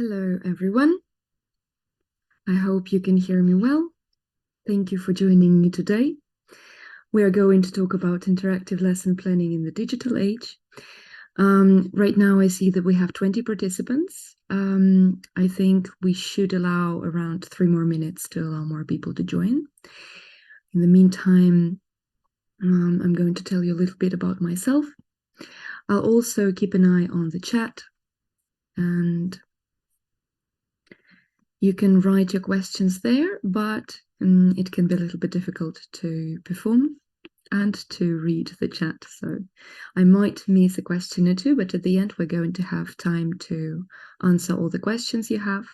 Hello, everyone. I hope you can hear me well. Thank you for joining me today. We are going to talk about interactive lesson planning in the digital age. Right now, I see that we have 20 participants. I think we should allow around 3 more minutes to allow more people to join. In the meantime, I'm going to tell you a little bit about myself. I'll also keep an eye on the chat, and you can write your questions there, but it can be a little bit difficult to perform and to read the chat. So I might miss a question or two, but at the end, we're going to have time to answer all the questions you have.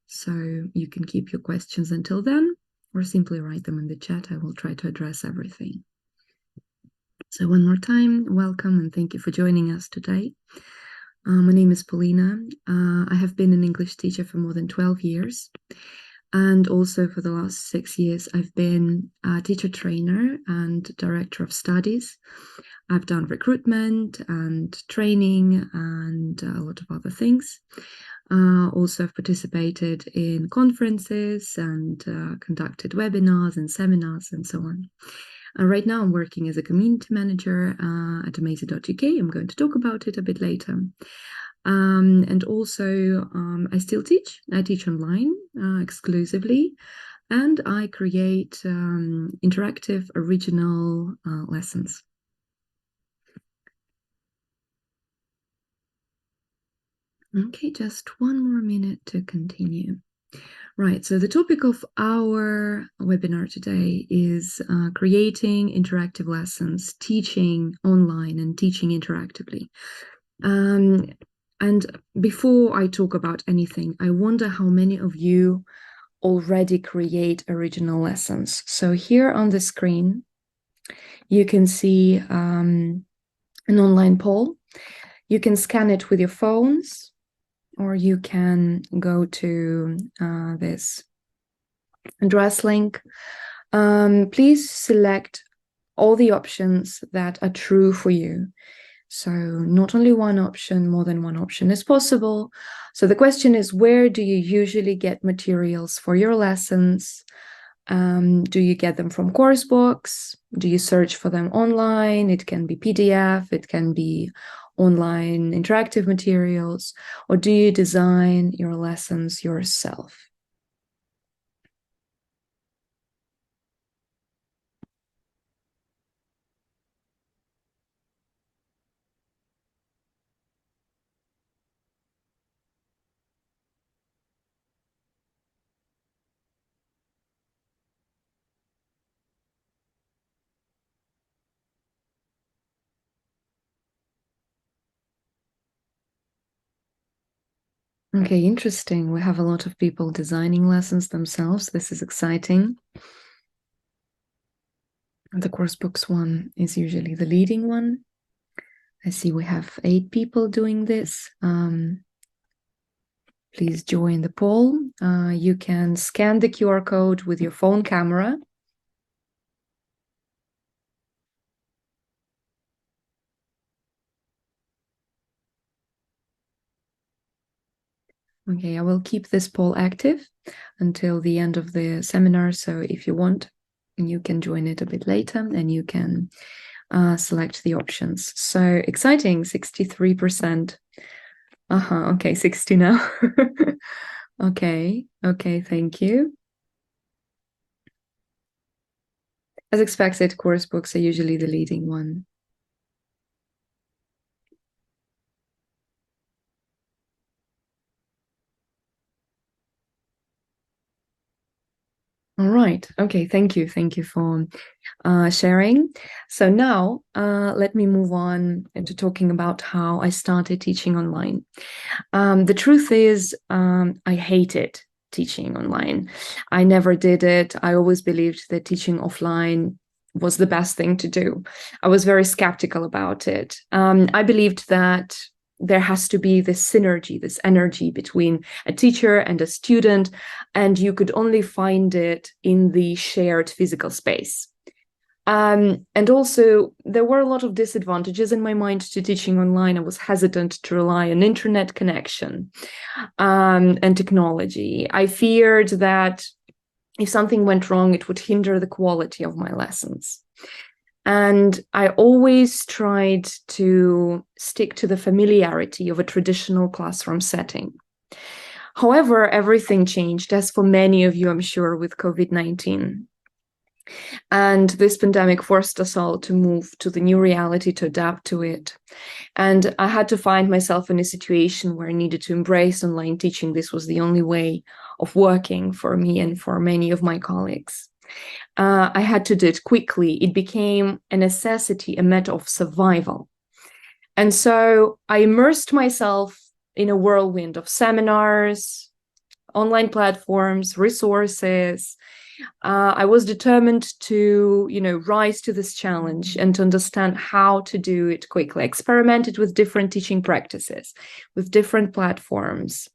So you can keep your questions until then, or simply write them in the chat. I will try to address everything. So one more time, welcome and thank you for joining us today. My name is Paulina. I have been an English teacher for more than 12 years. And also for the last 6 years, I've been a teacher trainer and director of studies. I've done recruitment and training and a lot of other things. Also, I've participated in conferences and conducted webinars and seminars and so on. Right now, I'm working as a community manager at amazing.uk. I'm going to talk about it a bit later. And also, I still teach. I teach online exclusively, and I create interactive, original lessons. Okay, just one more minute to continue. Right, so the topic of our webinar today is creating interactive lessons, teaching online and teaching interactively. And before I talk about anything, I wonder how many of you already create original lessons. So here on the screen, you can see an online poll. You can scan it with your phones, or you can go to this address link. Please select all the options that are true for you. So not only one option, more than one option is possible. So the question is, where do you usually get materials for your lessons? Do you get them from Coursebox? Do you search for them online? It can be PDF, it can be online interactive materials, or do you design your lessons yourself? Okay, interesting. We have a lot of people designing lessons themselves. This is exciting. The Coursebooks one is usually the leading one. I see we have 8 people doing this. Please join the poll. You can scan the QR code with your phone camera. Okay, I will keep this poll active until the end of the seminar. So if you want, you can join it a bit later and you can select the options. So exciting, 63%. Okay, 60 now. Okay, thank you. As expected, course books are usually the leading one. All right. Okay. Thank you. Thank you for sharing. So now let me move on into talking about how I started teaching online. The truth is, I hated teaching online. I never did it. I always believed that teaching offline was the best thing to do. I was very skeptical about it. I believed that there has to be this synergy, this energy between a teacher and a student, and you could only find it in the shared physical space. And also, there were a lot of disadvantages in my mind to teaching online. I was hesitant to rely on internet connection and technology. I feared that if something went wrong, it would hinder the quality of my lessons. And I always tried to stick to the familiarity of a traditional classroom setting. However, everything changed, as for many of you, I'm sure, with COVID-19. And this pandemic forced us all to move to the new reality, to adapt to it. And I had to find myself in a situation where I needed to embrace online teaching. This was the only way of working for me and for many of my colleagues. I had to do it quickly. It became a necessity, a matter of survival. And so I immersed myself in a whirlwind of seminars, online platforms, resources. I was determined to, rise to this challenge and to understand how to do it quickly. I experimented with different teaching practices, with different platforms.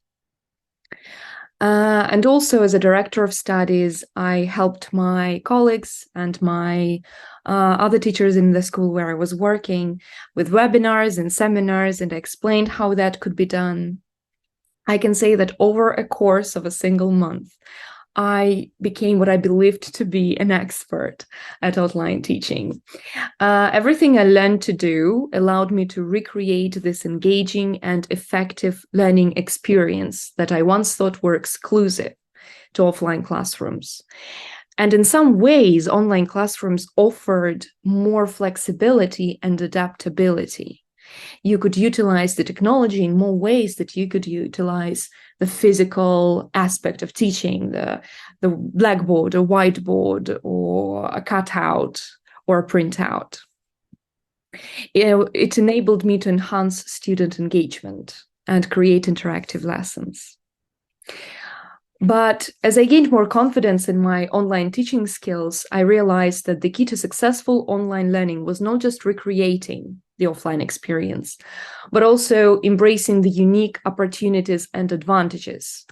And also, as a director of studies, I helped my colleagues and my other teachers in the school where I was working with webinars and seminars, and I explained how that could be done. I can say that over a course of a single month, I became what I believed to be an expert at online teaching. Everything I learned to do allowed me to recreate this engaging and effective learning experience that I once thought were exclusive to offline classrooms. And in some ways, online classrooms offered more flexibility and adaptability. You could utilize the technology in more ways that you could utilize the physical aspect of teaching, the blackboard, a whiteboard, or a cutout, or a printout. It enabled me to enhance student engagement and create interactive lessons. But as I gained more confidence in my online teaching skills, I realized that the key to successful online learning was not just recreating the offline experience, but also embracing the unique opportunities and advantages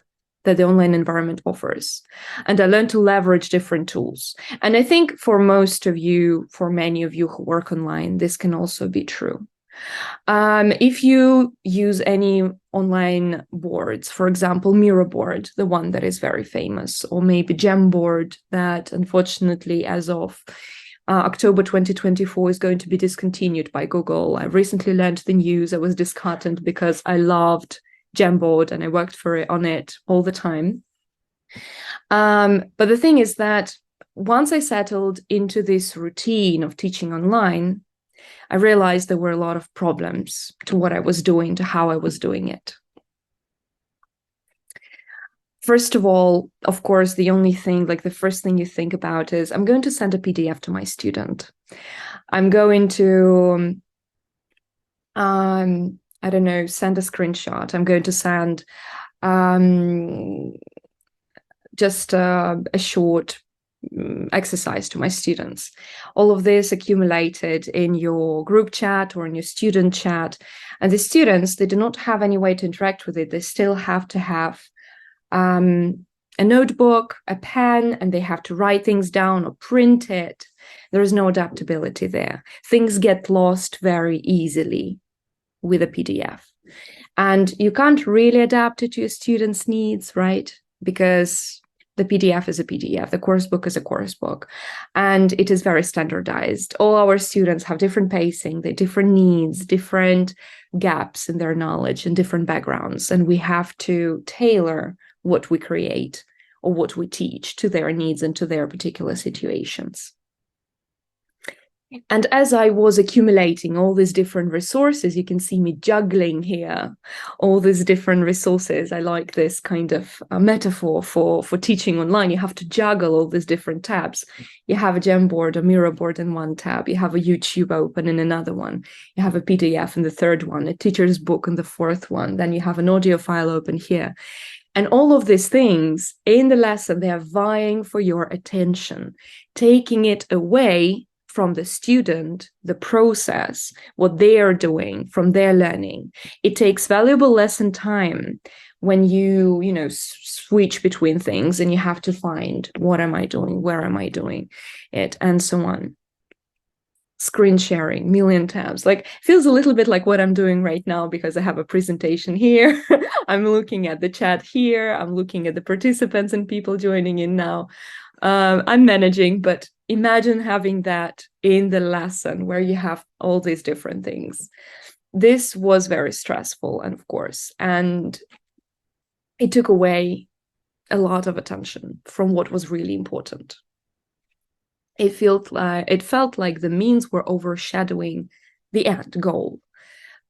that the online environment offers. And I learned to leverage different tools. And I think for most of you, for many of you who work online, this can also be true. If you use any online boards, for example, Miraboard, the one that is very famous, or maybe Jamboard, that unfortunately, as of October 2024, is going to be discontinued by Google. I recently learned the news. I was disheartened because I loved Jamboard and I worked on it all the time. But the thing is that once I settled into this routine of teaching online, I realized there were a lot of problems to what I was doing, to how I was doing it. First of all, of course, the first thing you think about is, I'm going to send a PDF to my student. I'm going to, I don't know, send a screenshot. I'm going to send just a short exercise to my students. All of this accumulated in your group chat or in your student chat. And the students, they do not have any way to interact with it. They still have to have a notebook, a pen, and they have to write things down or print it. There is no adaptability there. Things get lost very easily with a PDF. And you can't really adapt it to your students' needs, right? Because the PDF is a PDF, the course book is a course book, and it is very standardized. All our students have different pacing, they different needs, different gaps in their knowledge and different backgrounds, and we have to tailor what we create or what we teach to their needs and to their particular situations. And as I was accumulating all these different resources, you can see me juggling here, all these different resources. I like this kind of metaphor for teaching online. You have to juggle all these different tabs. You have a Jamboard, a Miraboard in one tab. You have a YouTube open in another one. You have a PDF in the third one, a teacher's book in the fourth one. Then you have an audio file open here. And all of these things in the lesson, they are vying for your attention, taking it away from the student, the process, what they are doing, from their learning. It takes valuable lesson time when you switch between things and you have to find, what am I doing, where am I doing it, and so on. screen sharing, million tabs. Like, feels a little bit like what I'm doing right now, because I have a presentation here. I'm looking at the chat here. I'm looking at the participants and people joining in now. I'm managing, but imagine having that in the lesson where you have all these different things. This was very stressful, and of course, and it took away a lot of attention from what was really important. It felt like the means were overshadowing the end goal.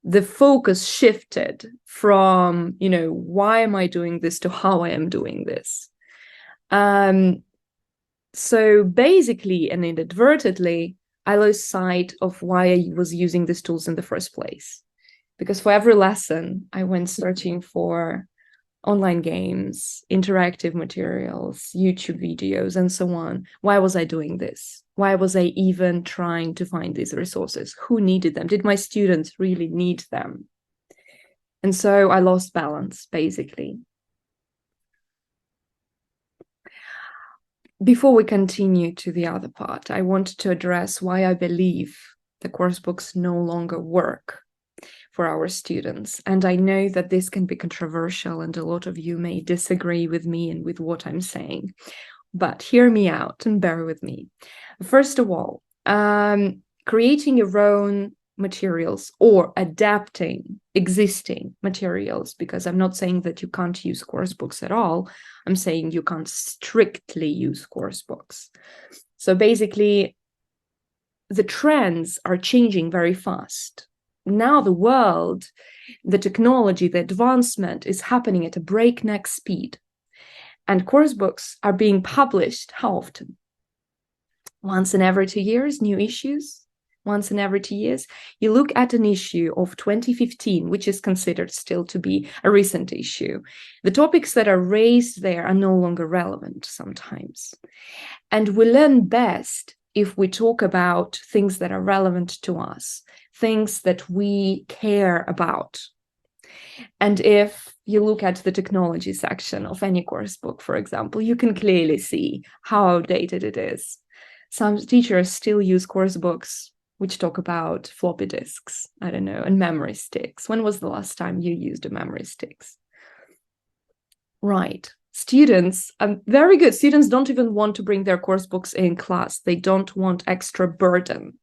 The focus shifted from, why am I doing this, to how I am doing this. So basically and inadvertently, I lost sight of why I was using these tools in the first place. Because for every lesson, I went searching for online games, interactive materials, YouTube videos, and so on. Why was I doing this? Why was I even trying to find these resources? Who needed them? Did my students really need them? And so I lost balance, basically. Before we continue to the other part, I want to address why I believe the course books no longer work for our students. And I know that this can be controversial, and a lot of you may disagree with me and with what I'm saying, but hear me out and bear with me. First of all, creating your own materials or adapting existing materials, because I'm not saying that you can't use course books at all. I'm saying you can't strictly use course books. So basically, the trends are changing very fast. Now the world, the technology, the advancement is happening at a breakneck speed. And course books are being published how often? Once in every 2 years, new issues. Once in every 2 years. You look at an issue of 2015, which is considered still to be a recent issue. The topics that are raised there are no longer relevant sometimes. And we learn best if we talk about things that are relevant to us, things that we care about. And if you look at the technology section of any course book, for example, you can clearly see how outdated it is. Some teachers still use course books which talk about floppy disks, I don't know, and memory sticks. When was the last time you used a memory sticks? Right. Students, very good. Students don't even want to bring their course books in class. They don't want extra burden.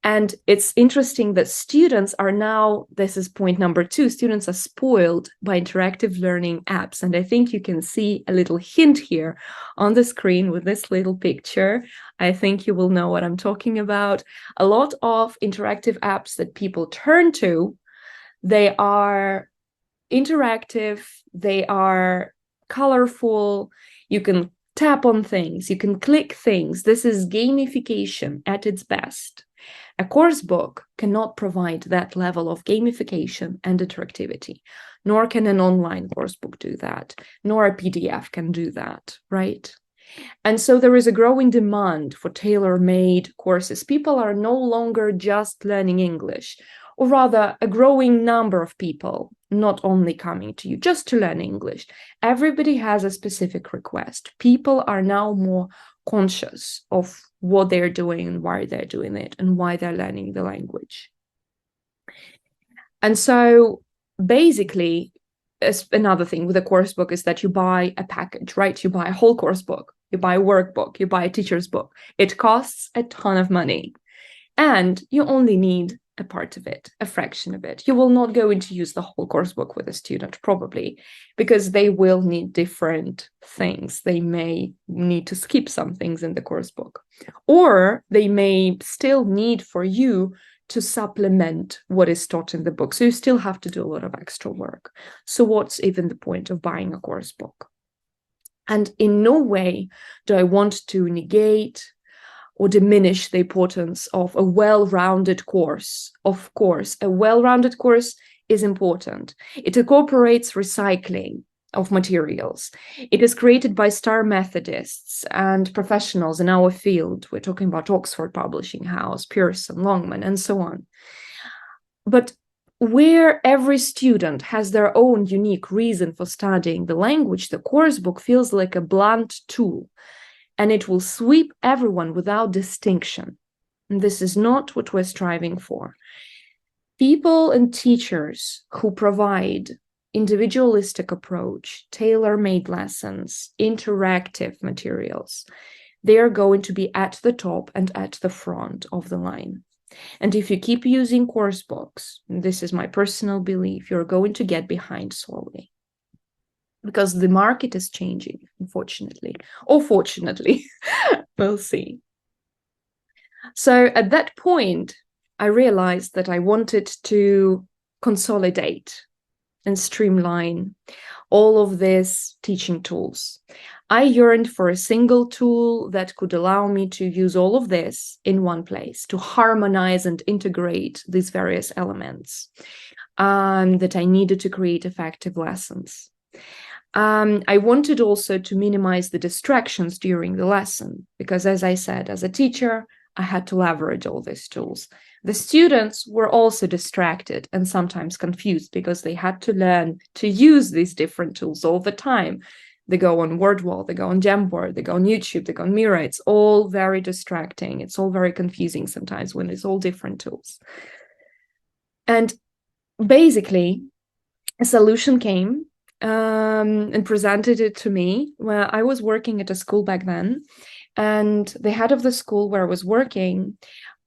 And it's interesting that students are now, this is point number 2, students are spoiled by interactive learning apps. And I think you can see a little hint here on the screen with this little picture. I think you will know what I'm talking about. A lot of interactive apps that people turn to, they are interactive, they are colorful, you can tap on things, you can click things. This is gamification at its best. A course book cannot provide that level of gamification and interactivity, nor can an online course book do that, nor a PDF can do that, right? And so there is a growing demand for tailor-made courses. People are no longer just learning English, or rather a growing number of people not only coming to you just to learn English. Everybody has a specific request. People are now more conscious of what they're doing and why they're doing it and why they're learning the language. And so basically, another thing with a course book is that you buy a package, right? You buy a whole course book, you buy a workbook, you buy a teacher's book. It costs a ton of money, and you only need a part of it, a fraction of it. You will not go in to use the whole course book with a student, probably, because they will need different things. They may need to skip some things in the course book, or they may still need for you to supplement what is taught in the book. So you still have to do a lot of extra work. So what's even the point of buying a course book? And in no way do I want to negate or diminish the importance of a well-rounded course. Of course, a well-rounded course is important. It incorporates recycling of materials. It is created by star methodists and professionals in our field. We're talking about Oxford Publishing House, Pearson, Longman, and so on. But where every student has their own unique reason for studying the language, the course book feels like a blunt tool, and it will sweep everyone without distinction. And this is not what we're striving for. People and teachers who provide individualistic approach, tailor-made lessons, interactive materials, they are going to be at the top and at the front of the line. And if you keep using course books, this is my personal belief, you're going to get behind slowly. Because the market is changing, unfortunately, or fortunately, we'll see. So at that point, I realized that I wanted to consolidate and streamline all of these teaching tools. I yearned for a single tool that could allow me to use all of this in one place, to harmonize and integrate these various elements that I needed to create effective lessons. I wanted also to minimize the distractions during the lesson, because as I said, as a teacher, I had to leverage all these tools. The students were also distracted and sometimes confused because they had to learn to use these different tools all the time. They go on WordWall, they go on Jamboard, they go on YouTube, they go on Mira. It's all very distracting. It's all very confusing sometimes when it's all different tools. And basically, a solution came and presented it to me. Well, I was working at a school back then, and the head of the school where I was working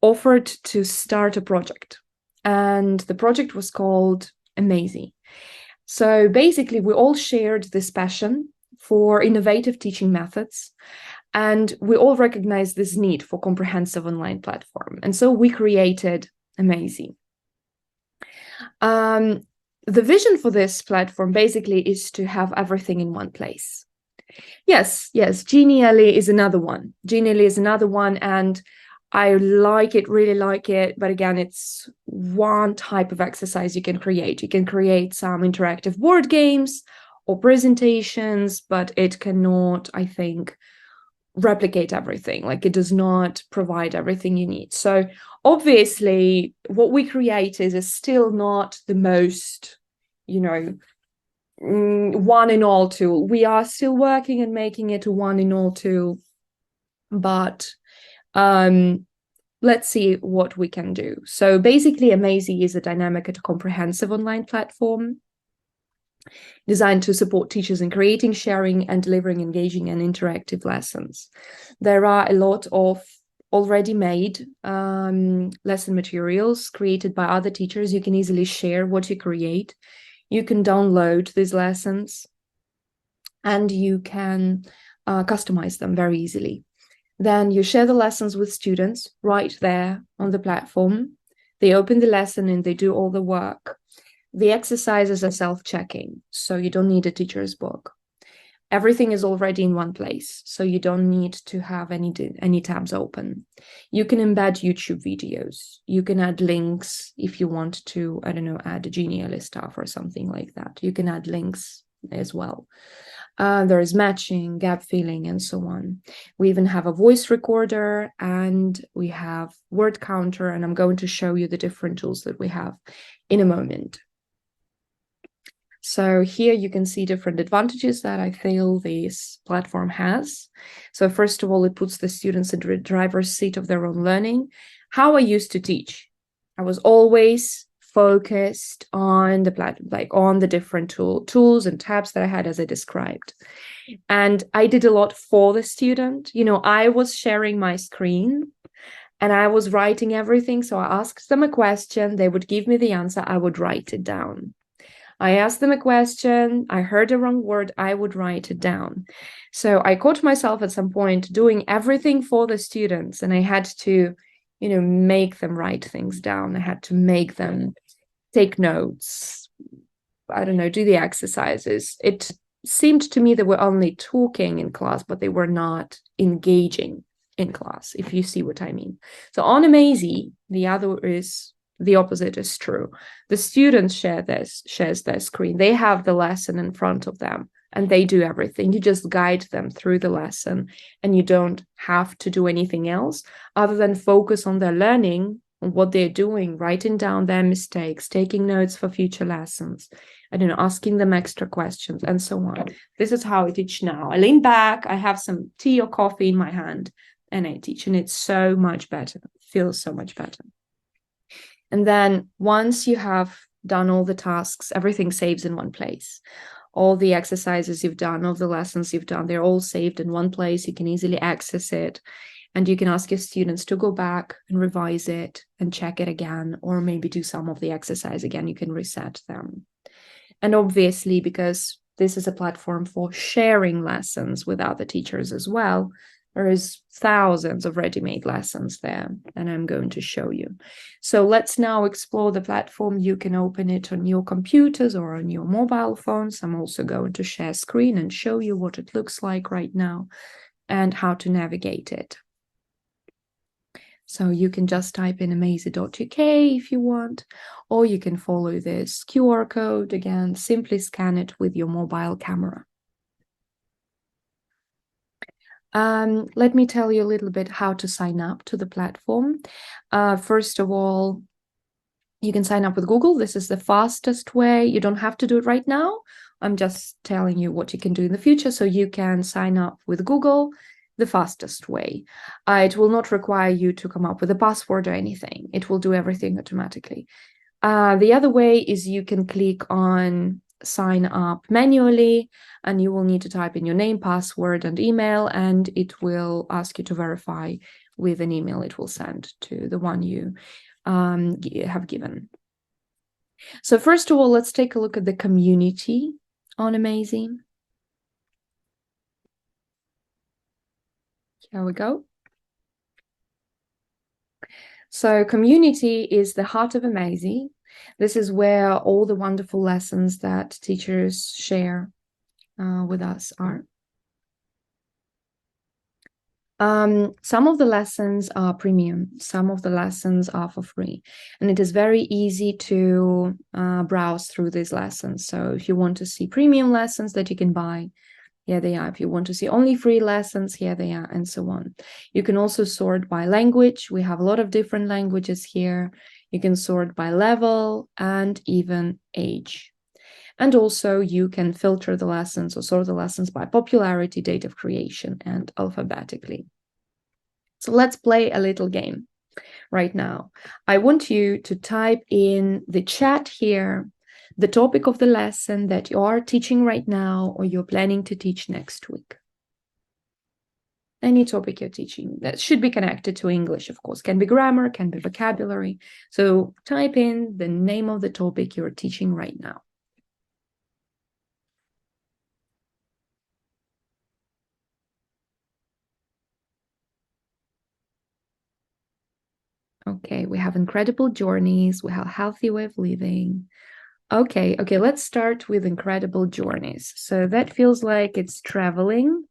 offered to start a project. And the project was called Amazing. So basically, we all shared this passion for innovative teaching methods, and we all recognized this need for comprehensive online platform. And so we created Amazing. The vision for this platform basically is to have everything in one place. Yes, Genially is another one. Genially is another one, and I like it, really like it. But again, it's one type of exercise you can create. You can create some interactive board games or presentations, but it cannot, I think, replicate everything. Like, it does not provide everything you need. So obviously, what we created is still not the most, one in all tool. We are still working and making it a one in all tool, but let's see what we can do. So basically, Amazing is a dynamic and comprehensive online platform designed to support teachers in creating, sharing, and delivering engaging and interactive lessons. There are a lot of already made lesson materials created by other teachers. You can easily share what you create. You can download these lessons, and you can customize them very easily. Then you share the lessons with students right there on the platform. They open the lesson and they do all the work. The exercises are self-checking, so you don't need a teacher's book. Everything is already in one place, so you don't need to have any tabs open. You can embed YouTube videos. You can add links if you want to, add a Genially stuff or something like that. You can add links as well. There is matching, gap filling, and so on. We even have a voice recorder, and we have word counter, and I'm going to show you the different tools that we have in a moment. So here you can see different advantages that I feel this platform has. So first of all, it puts the students in the driver's seat of their own learning. How I used to teach, I was always focused on the platform, like on the different tools and tabs that I had, as I described. And I did a lot for the student. I was sharing my screen and I was writing everything. So I asked them a question, they would give me the answer, I would write it down. I asked them a question, I heard a wrong word, I would write it down. So I caught myself at some point doing everything for the students, and I had to, make them write things down. I had to make them take notes, do the exercises. It seemed to me they were only talking in class, but they were not engaging in class, if you see what I mean. So on Amazing, the opposite is true. The students shares their screen. They have the lesson in front of them and they do everything. You just guide them through the lesson, and you don't have to do anything else other than focus on their learning, on what they're doing, writing down their mistakes, taking notes for future lessons, asking them extra questions, and so on. This is how I teach now. I lean back, I have some tea or coffee in my hand, and I teach, and it's so much better. feels so much better. And then once you have done all the tasks, everything saves in one place. All the exercises you've done, all the lessons you've done, they're all saved in one place. You can easily access it. And you can ask your students to go back and revise it and check it again, or maybe do some of the exercise again. You can reset them. And obviously, because this is a platform for sharing lessons with other teachers as well, there is thousands of ready-made lessons there, and I'm going to show you. So let's now explore the platform. You can open it on your computers or on your mobile phones. I'm also going to share screen and show you what it looks like right now and how to navigate it. So you can just type in amaze.uk if you want, or you can follow this QR code. Again, simply scan it with your mobile camera. Let me tell you a little bit how to sign up to the platform. First of all, you can sign up with Google. This is the fastest way. You don't have to do it right now. I'm just telling you what you can do in the future. So you can sign up with Google the fastest way. It will not require you to come up with a password or anything. It will do everything automatically. The other way is you can click on sign up manually, and you will need to type in your name, password, and email, and it will ask you to verify with an email it will send to the one you have given. So first of all, let's take a look at the community on Amazing. Here we go. So community is the heart of Amazing. This is where all the wonderful lessons that teachers share with us are. Some of the lessons are premium, some of the lessons are for free, and it is very easy to browse through these lessons. So if you want to see premium lessons that you can buy, here they are. If you want to see only free lessons, here they are, and so on. You can also sort by language. We have a lot of different languages here. You can sort by level and even age. And also you can filter the lessons or sort the lessons by popularity, date of creation, and alphabetically. So let's play a little game right now. I want you to type in the chat here the topic of the lesson that you are teaching right now or you're planning to teach next week. Any topic you're teaching that should be connected to English, of course, can be grammar, can be vocabulary. So type in the name of the topic you're teaching right now. Okay, we have incredible journeys, we have healthy way of living. Okay, let's start with incredible journeys. So that feels like it's traveling.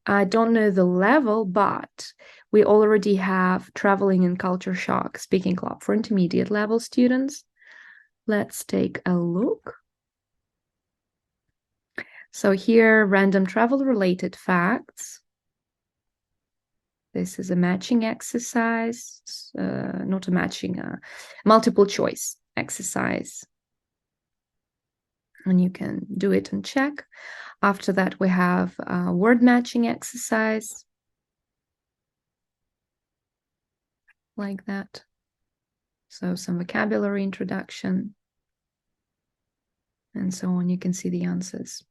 I don't know the level, but we already have traveling and culture shock speaking club for intermediate level students. Let's take a look. So here, random travel related facts. This is a matching exercise, not a matching, multiple choice exercise. And you can do it and check. After that, we have a word matching exercise. Like that. So some vocabulary introduction. And so on, you can see the answers.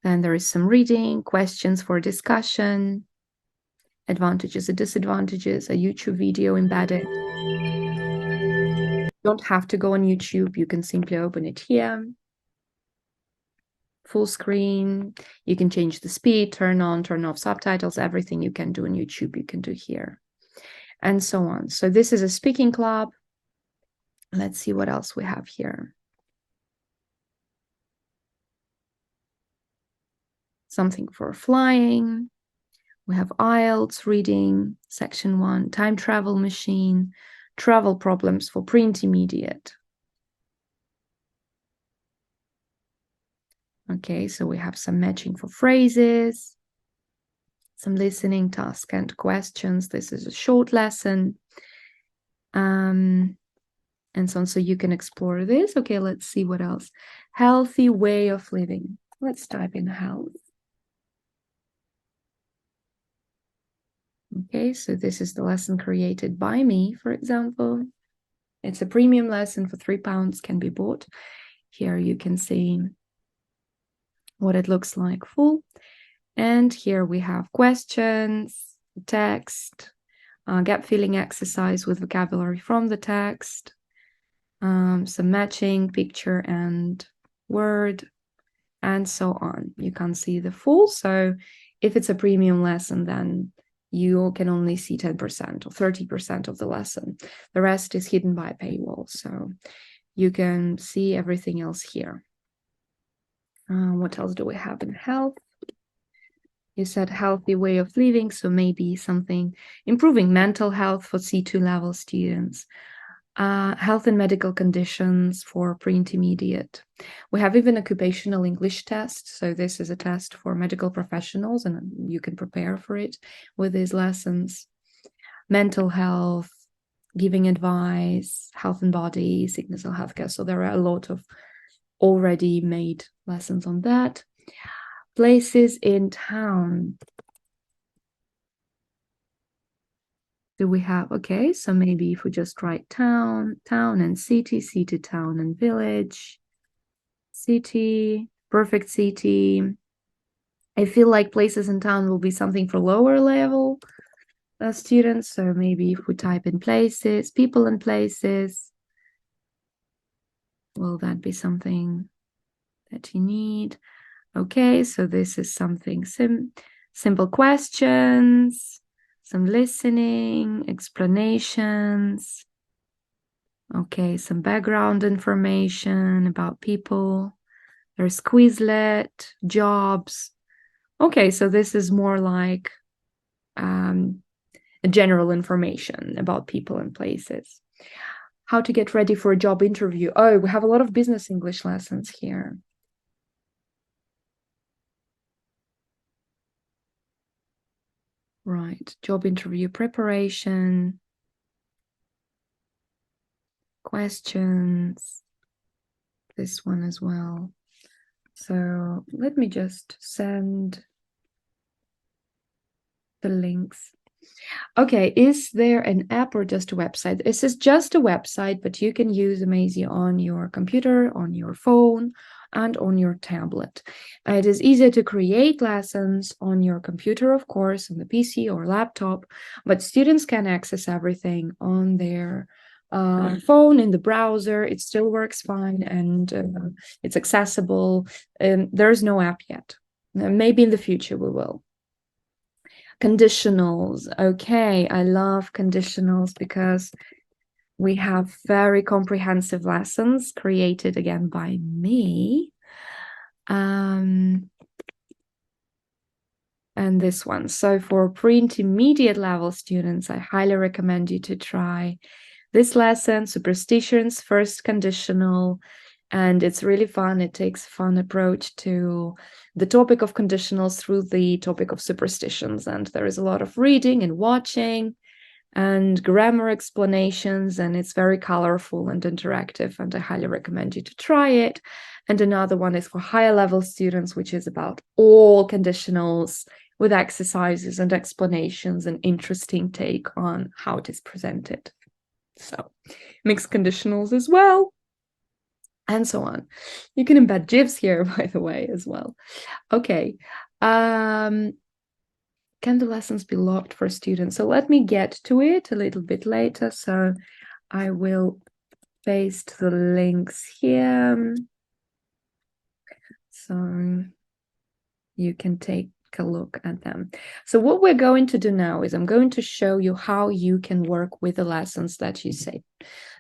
Then there is some reading, questions for discussion, advantages and disadvantages, a YouTube video embedded. You don't have to go on YouTube, you can simply open it here. Full screen, you can change the speed, turn on, turn off subtitles, everything you can do on YouTube, you can do here. And so on. So this is a speaking club. Let's see what else we have here. Something for flying. We have IELTS reading, section 1, time travel machine, travel problems for pre-intermediate. Okay, so we have some matching for phrases, some listening, task, and questions. This is a short lesson. And so on. So you can explore this. Okay, let's see what else. Healthy way of living. Let's type in health. Okay, so this is the lesson created by me, for example. It's a premium lesson for £3, can be bought. Here you can see what it looks like full. And here we have questions, text, gap filling exercise with vocabulary from the text, some matching picture and word, and so on. You can't see the full. So if it's a premium lesson, then you can only see 10% or 30% of the lesson. The rest is hidden by a paywall. So you can see everything else here. What else do we have in health? You said healthy way of living, so maybe something improving mental health for C2 level students. Health and medical conditions for pre-intermediate. We have even occupational English test. So this is a test for medical professionals, and you can prepare for it with these lessons. Mental health, giving advice, health and body, sickness and healthcare. So there are a lot of already made lessons on that. Places in town. Do we have, okay, so maybe if we just write town and city, town and village, city, perfect city. I feel like places in town will be something for lower level students. So maybe if we type in places, people and places, will that be something that you need? Okay, so this is something simple questions, some listening, explanations. Okay, some background information about people. There's Quizlet, jobs. Okay, so this is more like general information about people and places. How to get ready for a job interview. Oh, we have a lot of business English lessons here. Right, job interview preparation, questions, this one as well. So let me just send the links. Okay, is there an app or just a website? This is just a website, but you can use Amazy on your computer, on your phone, and on your tablet. It is easier to create lessons on your computer, of course, on the PC or laptop, but students can access everything on their phone, in the browser. It still works fine, and it's accessible. There's no app yet. Maybe in the future we will. Conditionals. Okay, I love conditionals because we have very comprehensive lessons created again by me. And this one. So for pre-intermediate level students, I highly recommend you to try this lesson, Superstitions, First Conditional. And it's really fun. It takes a fun approach to the topic of conditionals through the topic of superstitions. And there is a lot of reading and watching and grammar explanations, and it's very colorful and interactive, and I highly recommend you to try it. And another one is for higher level students, which is about all conditionals with exercises and explanations and interesting take on how it is presented. So mixed conditionals as well, and so on. You can embed GIFs here, by the way, as well. Okay. Can the lessons be locked for students? So let me get to it a little bit later. So I will paste the links here. So you can take a look at them. So what we're going to do now is I'm going to show you how you can work with the lessons that you save.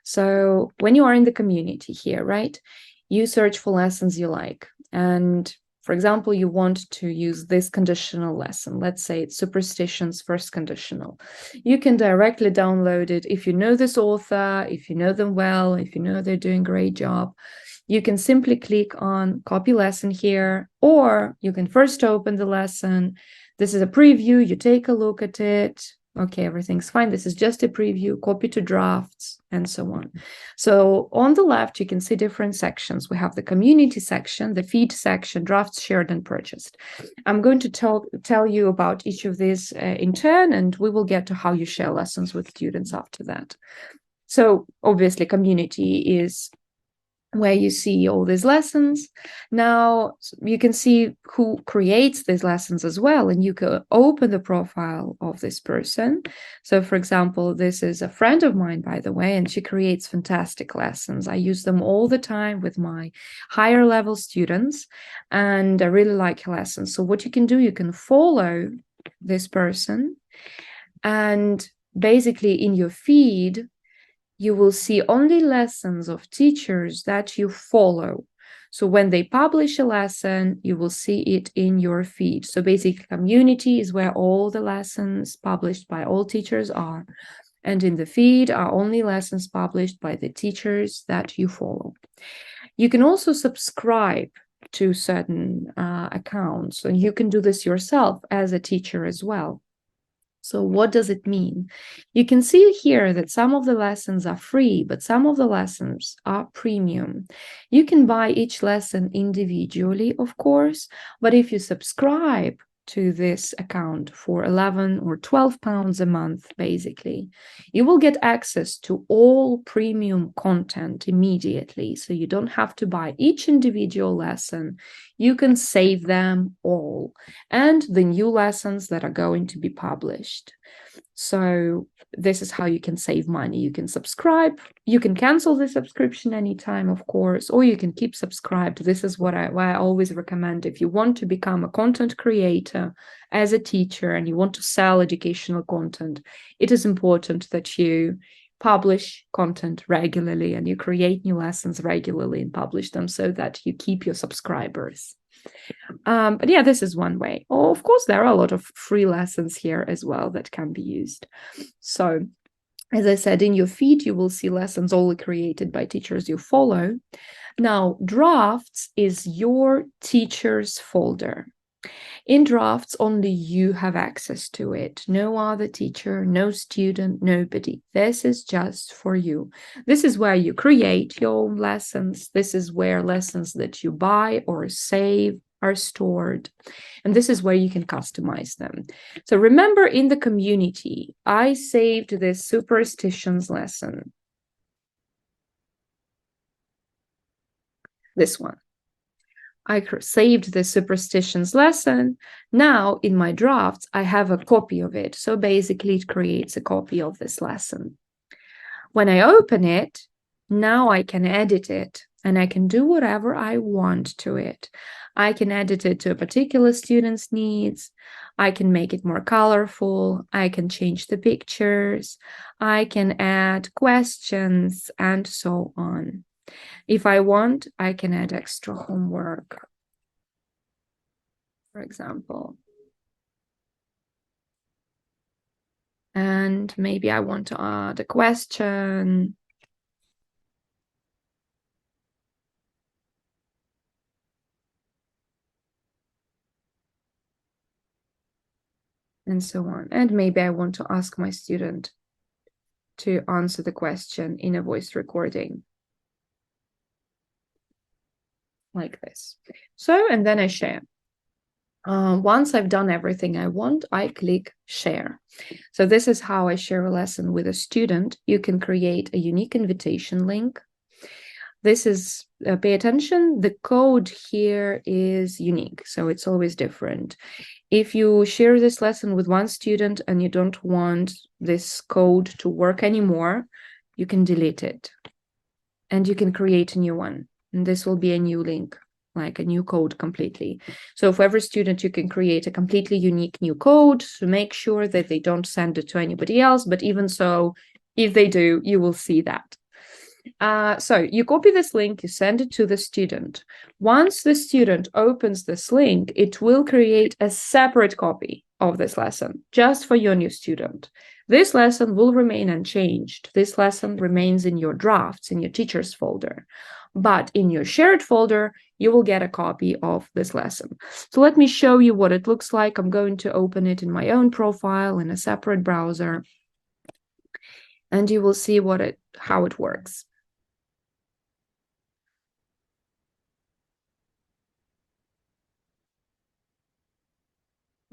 So when you are in the community here, right, you search for lessons you like. And for example, you want to use this conditional lesson. Let's say it's Superstitions First Conditional. You can directly download it if you know this author, if you know them well, if you know they're doing a great job. You can simply click on copy lesson here, or you can first open the lesson. This is a preview. You take a look at it. Okay, everything's fine. This is just a preview, copy to drafts, and so on. So on the left, you can see different sections. We have the community section, the feed section, drafts shared and purchased. I'm going to tell you about each of these in turn, and we will get to how you share lessons with students after that. So obviously, community is where you see all these lessons. Now you can see who creates these lessons as well, and you can open the profile of this person. So for example, this is a friend of mine, by the way, and she creates fantastic lessons. I use them all the time with my higher level students, and I really like her lessons. So what you can do, you can follow this person, and basically in your feed, you will see only lessons of teachers that you follow. So when they publish a lesson, you will see it in your feed. So basically, community is where all the lessons published by all teachers are. And in the feed are only lessons published by the teachers that you follow. You can also subscribe to certain accounts, and you can do this yourself as a teacher as well. So what does it mean? You can see here that some of the lessons are free, but some of the lessons are premium. You can buy each lesson individually, of course, but if you subscribe to this account for 11 or 12 pounds a month, basically, you will get access to all premium content immediately. So you don't have to buy each individual lesson. You can save them all and the new lessons that are going to be published. So this is how you can save money. You can subscribe. You can cancel the subscription anytime, of course, or you can keep subscribed. This is what I always recommend. If you want to become a content creator as a teacher and you want to sell educational content, it is important that you publish content regularly and you create new lessons regularly and publish them so that you keep your subscribers. But yeah, this is one way. Oh, of course, there are a lot of free lessons here as well that can be used. So, as I said, in your feed, you will see lessons only created by teachers you follow. Now, drafts is your teacher's folder. In drafts, only you have access to it. No other teacher, no student, nobody. This is just for you. This is where you create your own lessons. This is where lessons that you buy or save are stored. And this is where you can customize them. So remember, in the community, I saved this superstitions lesson. This one. I saved the superstitions lesson. Now in my drafts, I have a copy of it. So basically it creates a copy of this lesson. When I open it, now I can edit it and I can do whatever I want to it. I can edit it to a particular student's needs. I can make it more colorful. I can change the pictures. I can add questions and so on. If I want, I can add extra homework, for example. And maybe I want to add a question. And so on. And maybe I want to ask my student to answer the question in a voice recording. Like this. So, and then I share. Once I've done everything I want, I click share. So this is how I share a lesson with a student. You can create a unique invitation link. This is, pay attention, the code here is unique, so it's always different. If you share this lesson with one student and you don't want this code to work anymore, you can delete it and you can create a new one. And this will be a new link, like a new code completely. So for every student, you can create a completely unique new code to make sure that they don't send it to anybody else. But even so, if they do, you will see that. So you copy this link, you send it to the student. Once the student opens this link, it will create a separate copy of this lesson just for your new student. This lesson will remain unchanged. This lesson remains in your drafts, in your teacher's folder. but in your shared folder, you will get a copy of this lesson. So let me show you what it looks like. I'm going to open it in my own profile in a separate browser, and you will see how it works.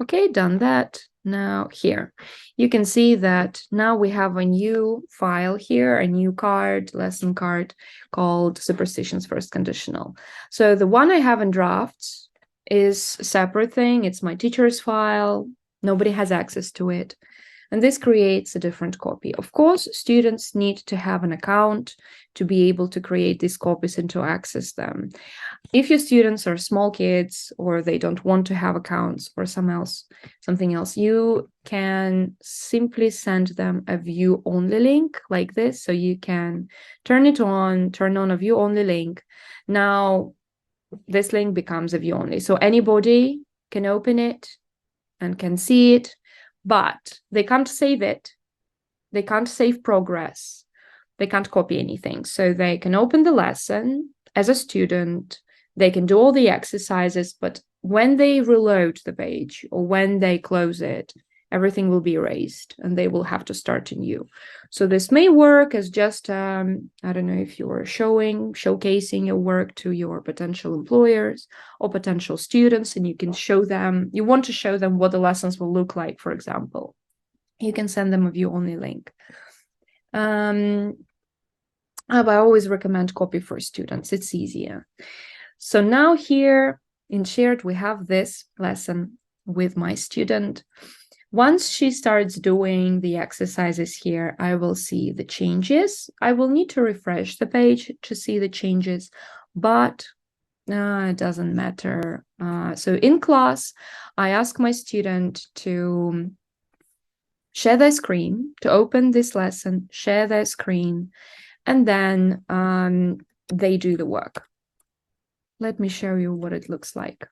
Okay, done that. Now here, you can see that now we have a new file here, a new lesson card called Superstitions First Conditional. So the one I have in drafts is a separate thing. It's my teacher's file. Nobody has access to it. And this creates a different copy. Of course, students need to have an account to be able to create these copies and to access them. If your students are small kids or they don't want to have accounts or something else, you can simply send them a view-only link like this. So you can turn on a view-only link. Now, this link becomes a view-only. So anybody can open it and can see it, but they can't save it. They can't save progress. They can't copy anything. So they can open the lesson as a student. They can do all the exercises, but when they reload the page or when they close it, everything will be erased and they will have to start anew. So this may work as just, I don't know if you are showcasing your work to your potential employers or potential students, and you want to show them what the lessons will look like, for example. You can send them a view-only link. But I always recommend copy for students. It's easier. So now here in shared, we have this lesson with my student. Once she starts doing the exercises here, I will see the changes. I will need to refresh the page to see the changes, but it doesn't matter. So in class, I ask my student to share their screen, to open this lesson, share their screen, and then they do the work. Let me show you what it looks like.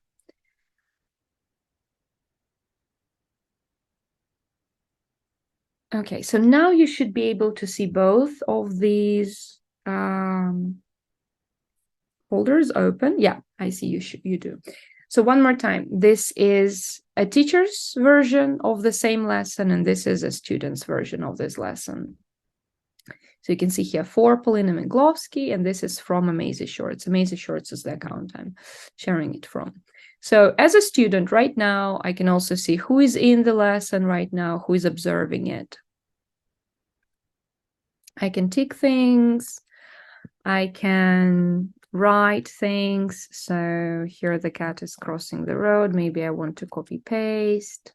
Okay, so now you should be able to see both of these folders open. Yeah, I see you do. So one more time, this is a teacher's version of the same lesson, and this is a student's version of this lesson. So you can see here for Polina Miglovsky, and this is from Amazing Shorts. Amazing Shorts is the account I'm sharing it from. So as a student right now, I can also see who is in the lesson right now, who is observing it. I can tick things. I can write things. So here the cat is crossing the road. Maybe I want to copy paste.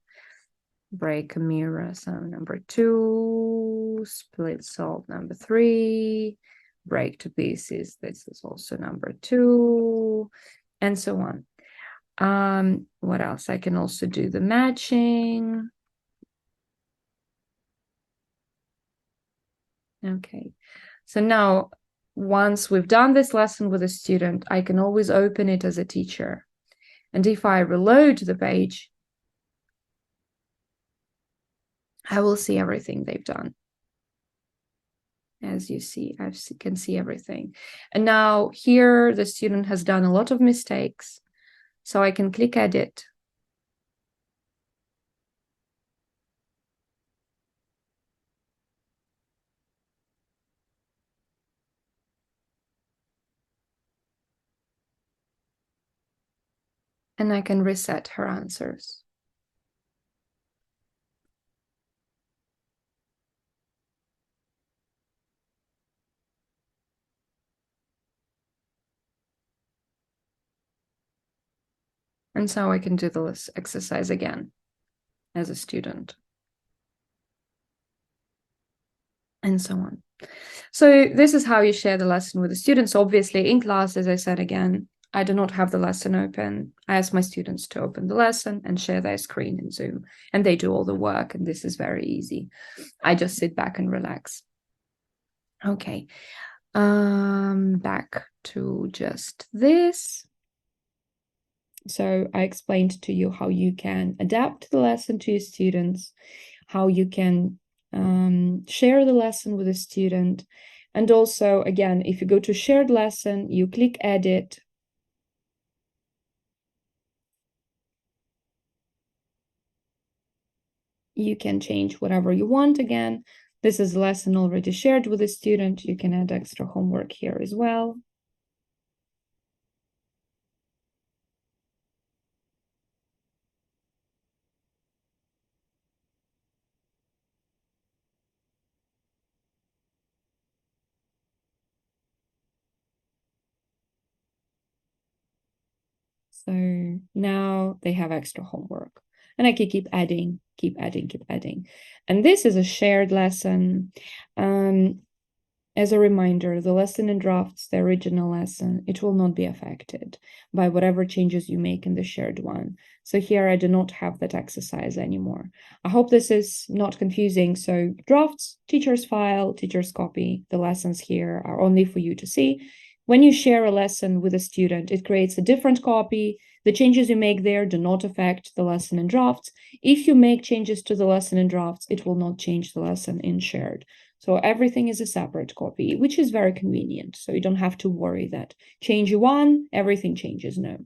Break a mirror, so number 2, split salt number 3, break to pieces, this is also number 2, and so on. What else? I can also do the matching. Okay, so now once we've done this lesson with a student, I can always open it as a teacher. And if I reload the page, I will see everything they've done. As you see, I can see everything. And now here, the student has done a lot of mistakes. So I can click Edit. And I can reset her answers. And so I can do this exercise again as a student. And so on. So this is how you share the lesson with the students. Obviously, in class, as I said again, I do not have the lesson open. I ask my students to open the lesson and share their screen in Zoom, and they do all the work, and this is very easy. I just sit back and relax. Okay, back to just this. So I explained to you how you can adapt the lesson to your students, how you can share the lesson with a student, And also, again, if you go to shared lesson, you click edit. You can change whatever you want again. This is a lesson already shared with the student. You can add extra homework here as well. So now they have extra homework. And I can keep adding, keep adding, keep adding. And this is a shared lesson. As a reminder, the lesson in drafts, the original lesson, it will not be affected by whatever changes you make in the shared one. So here I do not have that exercise anymore. I hope this is not confusing. So drafts, teacher's file, teacher's copy, the lessons here are only for you to see. When you share a lesson with a student, it creates a different copy. The changes you make there do not affect the lesson in drafts. If you make changes to the lesson in drafts, it will not change the lesson in shared. So everything is a separate copy, which is very convenient. So you don't have to worry that change one, everything changes. No.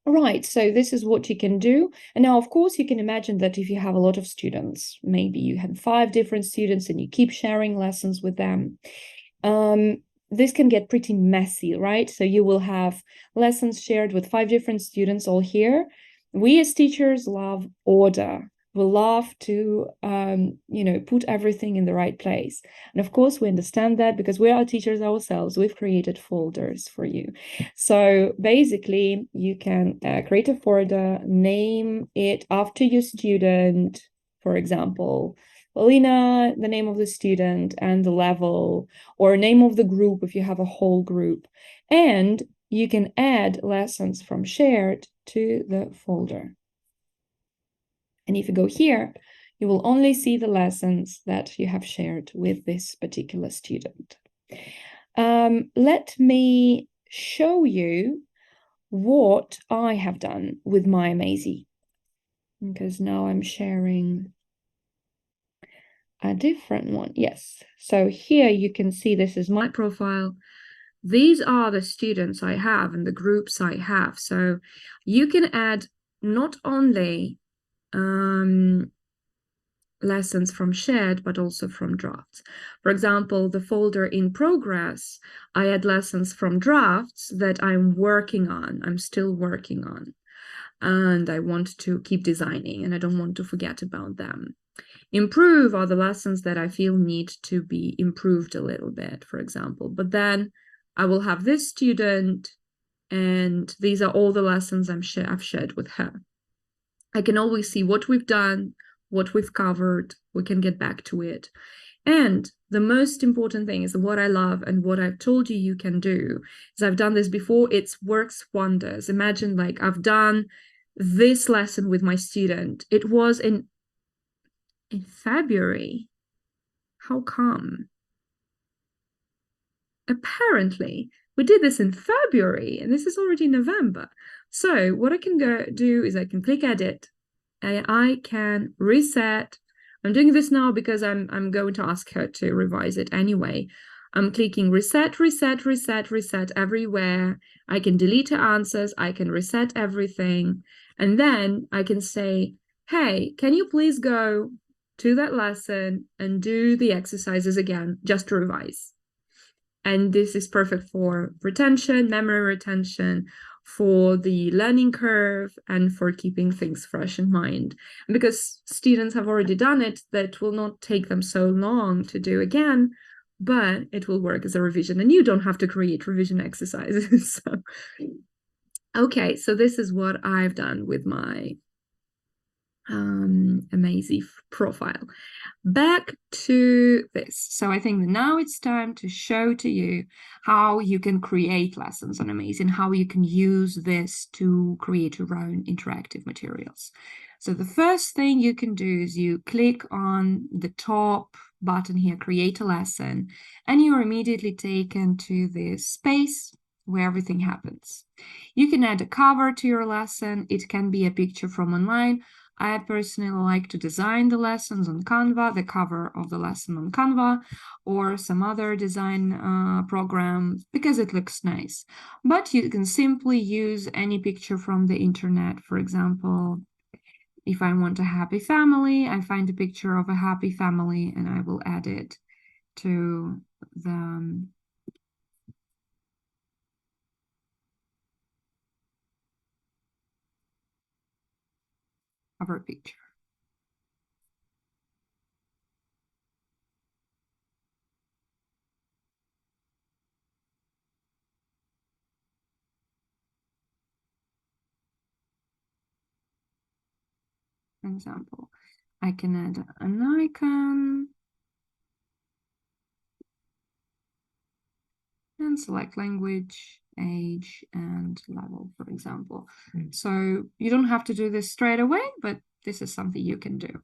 Right, so this is what you can do. And now, of course, you can imagine that if you have a lot of students, maybe you have 5 different students and you keep sharing lessons with them, this can get pretty messy, right? So you will have lessons shared with 5 different students all here. We as teachers love order. We love to, put everything in the right place. And of course, we understand that because we are teachers ourselves. We've created folders for you. So basically, you can create a folder, name it after your student, for example, Paulina, the name of the student and the level, or name of the group if you have a whole group. And you can add lessons from shared to the folder. And if you go here, you will only see the lessons that you have shared with this particular student. Let me show you what I have done with my Amazee, because now I'm sharing a different one. Yes. So here you can see this is my profile. These are the students I have and the groups I have. So you can add not only lessons from shared, but also from drafts. For example, the folder in progress, I add lessons from drafts that I'm working on, I'm still working on, and I want to keep designing and I don't want to forget about them. Improve are the lessons that I feel need to be improved a little bit, for example. But then I will have this student, and these are all the lessons I've shared with her. I can always see what we've done, what we've covered. We can get back to it. And the most important thing is what I love and what I've told you you can do is I've done this before. It works wonders. Imagine like I've done this lesson with my student. It was in February. How come? Apparently, we did this in February and this is already November. So what I can do is I can click edit and I can reset. I'm doing this now because I'm going to ask her to revise it anyway. I'm clicking reset, reset, reset, reset everywhere. I can delete her answers. I can reset everything. And then I can say, hey, can you please go to that lesson and do the exercises again, just to revise. And this is perfect for retention, memory retention, for the learning curve, and for keeping things fresh in mind. And because students have already done it, that will not take them so long to do again, but it will work as a revision. And you don't have to create revision exercises. So, okay, so this is what I've done with my Amazee profile. Back to this. So I think now it's time to show to you how you can create lessons on Amazee and how you can use this to create your own interactive materials. So the first thing you can do is you click on the top button here, create a lesson, and you're immediately taken to this space where everything happens. You can add a cover to your lesson. It can be a picture from online. I personally like to design the lessons on Canva, the cover of the lesson on Canva, or some other design program because it looks nice. But you can simply use any picture from the internet. For example, if I want a happy family, I find a picture of a happy family and I will add it to the cover picture. For example, I can add an icon and select language, age, and level, for example. So you don't have to do this straight away, but this is something you can do.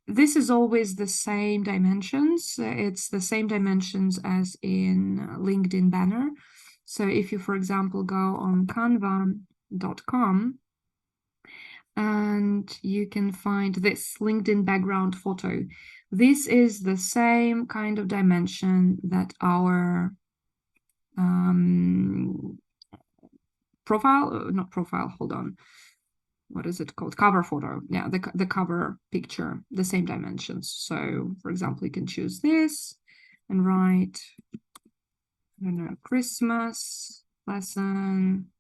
This is always the same dimensions. It's the same dimensions as in LinkedIn banner. So if you, for example, go on canva.com, and you can find this LinkedIn background photo. This is the same kind of dimension that our profile, not profile, hold on. What is it called? Cover photo. Yeah, the cover picture, the same dimensions. So, for example, you can choose this and write, I don't know, Christmas lesson.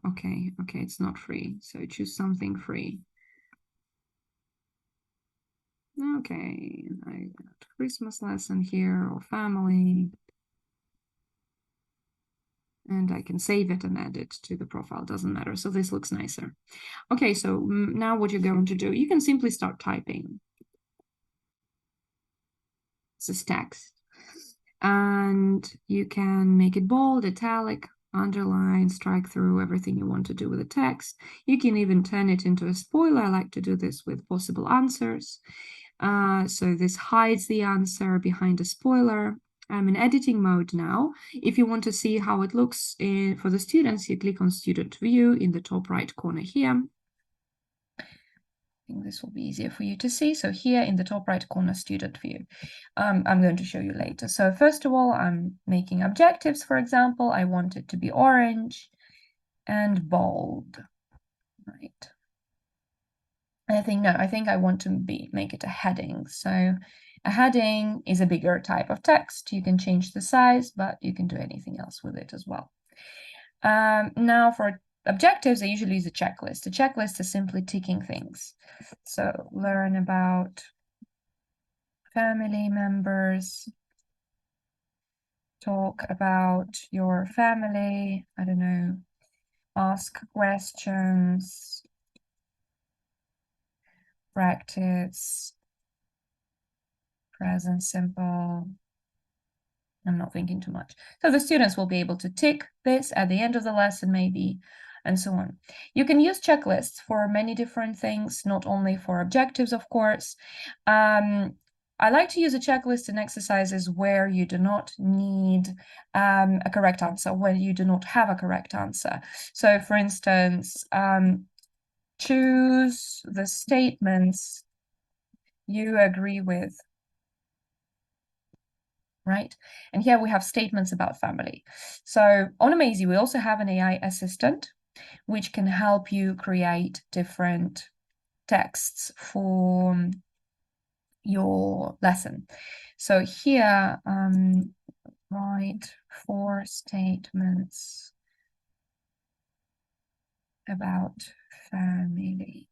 Okay, it's not free. So choose something free. Okay, I got Christmas lesson here or family. And I can save it and add it to the profile, doesn't matter. So this looks nicer. Okay, so now what you're going to do, you can simply start typing. This is text. And you can make it bold, italic, underline, strike through, everything you want to do with the text. You can even turn it into a spoiler. I like to do this with possible answers. So this hides the answer behind a spoiler. I'm in editing mode now. If you want to see how it looks for the students, you click on Student View in the top right corner here. I think this will be easier for you to see. So here in the top right corner, Student View. I'm going to show you later. So first of all, I'm making objectives, for example. I want it to be orange and bold, right? I think I want to make it a heading. So a heading is a bigger type of text. You can change the size, but you can do anything else with it as well. Now for objectives, I usually use a checklist. A checklist is simply ticking things. So learn about family members, talk about your family, I don't know, ask questions, practice, present simple. I'm not thinking too much. So the students will be able to tick this at the end of the lesson, maybe, and so on. You can use checklists for many different things, not only for objectives, of course. I like to use a checklist in exercises where you do not need a correct answer, where you do not have a correct answer. So, for instance, choose the statements you agree with. Right? And here we have statements about family. So on Amazy, we also have an AI assistant, which can help you create different texts for your lesson. So here, write 4 statements about family.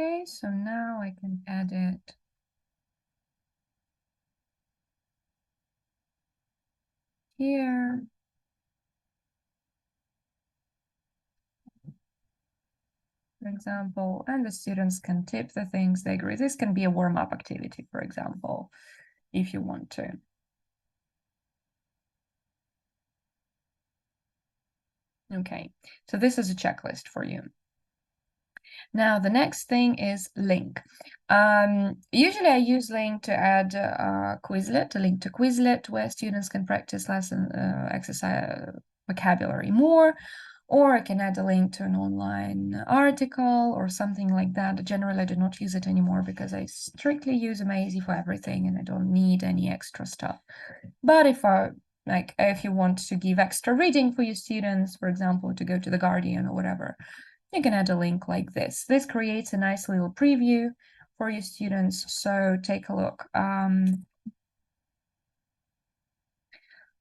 Okay, so now I can edit here. For example, and the students can tip the things they agree. This can be a warm-up activity, for example, if you want to. Okay, so this is a checklist for you. Now, the next thing is link. Usually I use link to add Quizlet, a link to Quizlet where students can practice lesson exercise vocabulary more, or I can add a link to an online article or something like that. Generally, I do not use it anymore because I strictly use Amazee for everything and I don't need any extra stuff. But if you want to give extra reading for your students, for example, to go to the Guardian or whatever, you can add a link like this. This creates a nice little preview for your students. So take a look.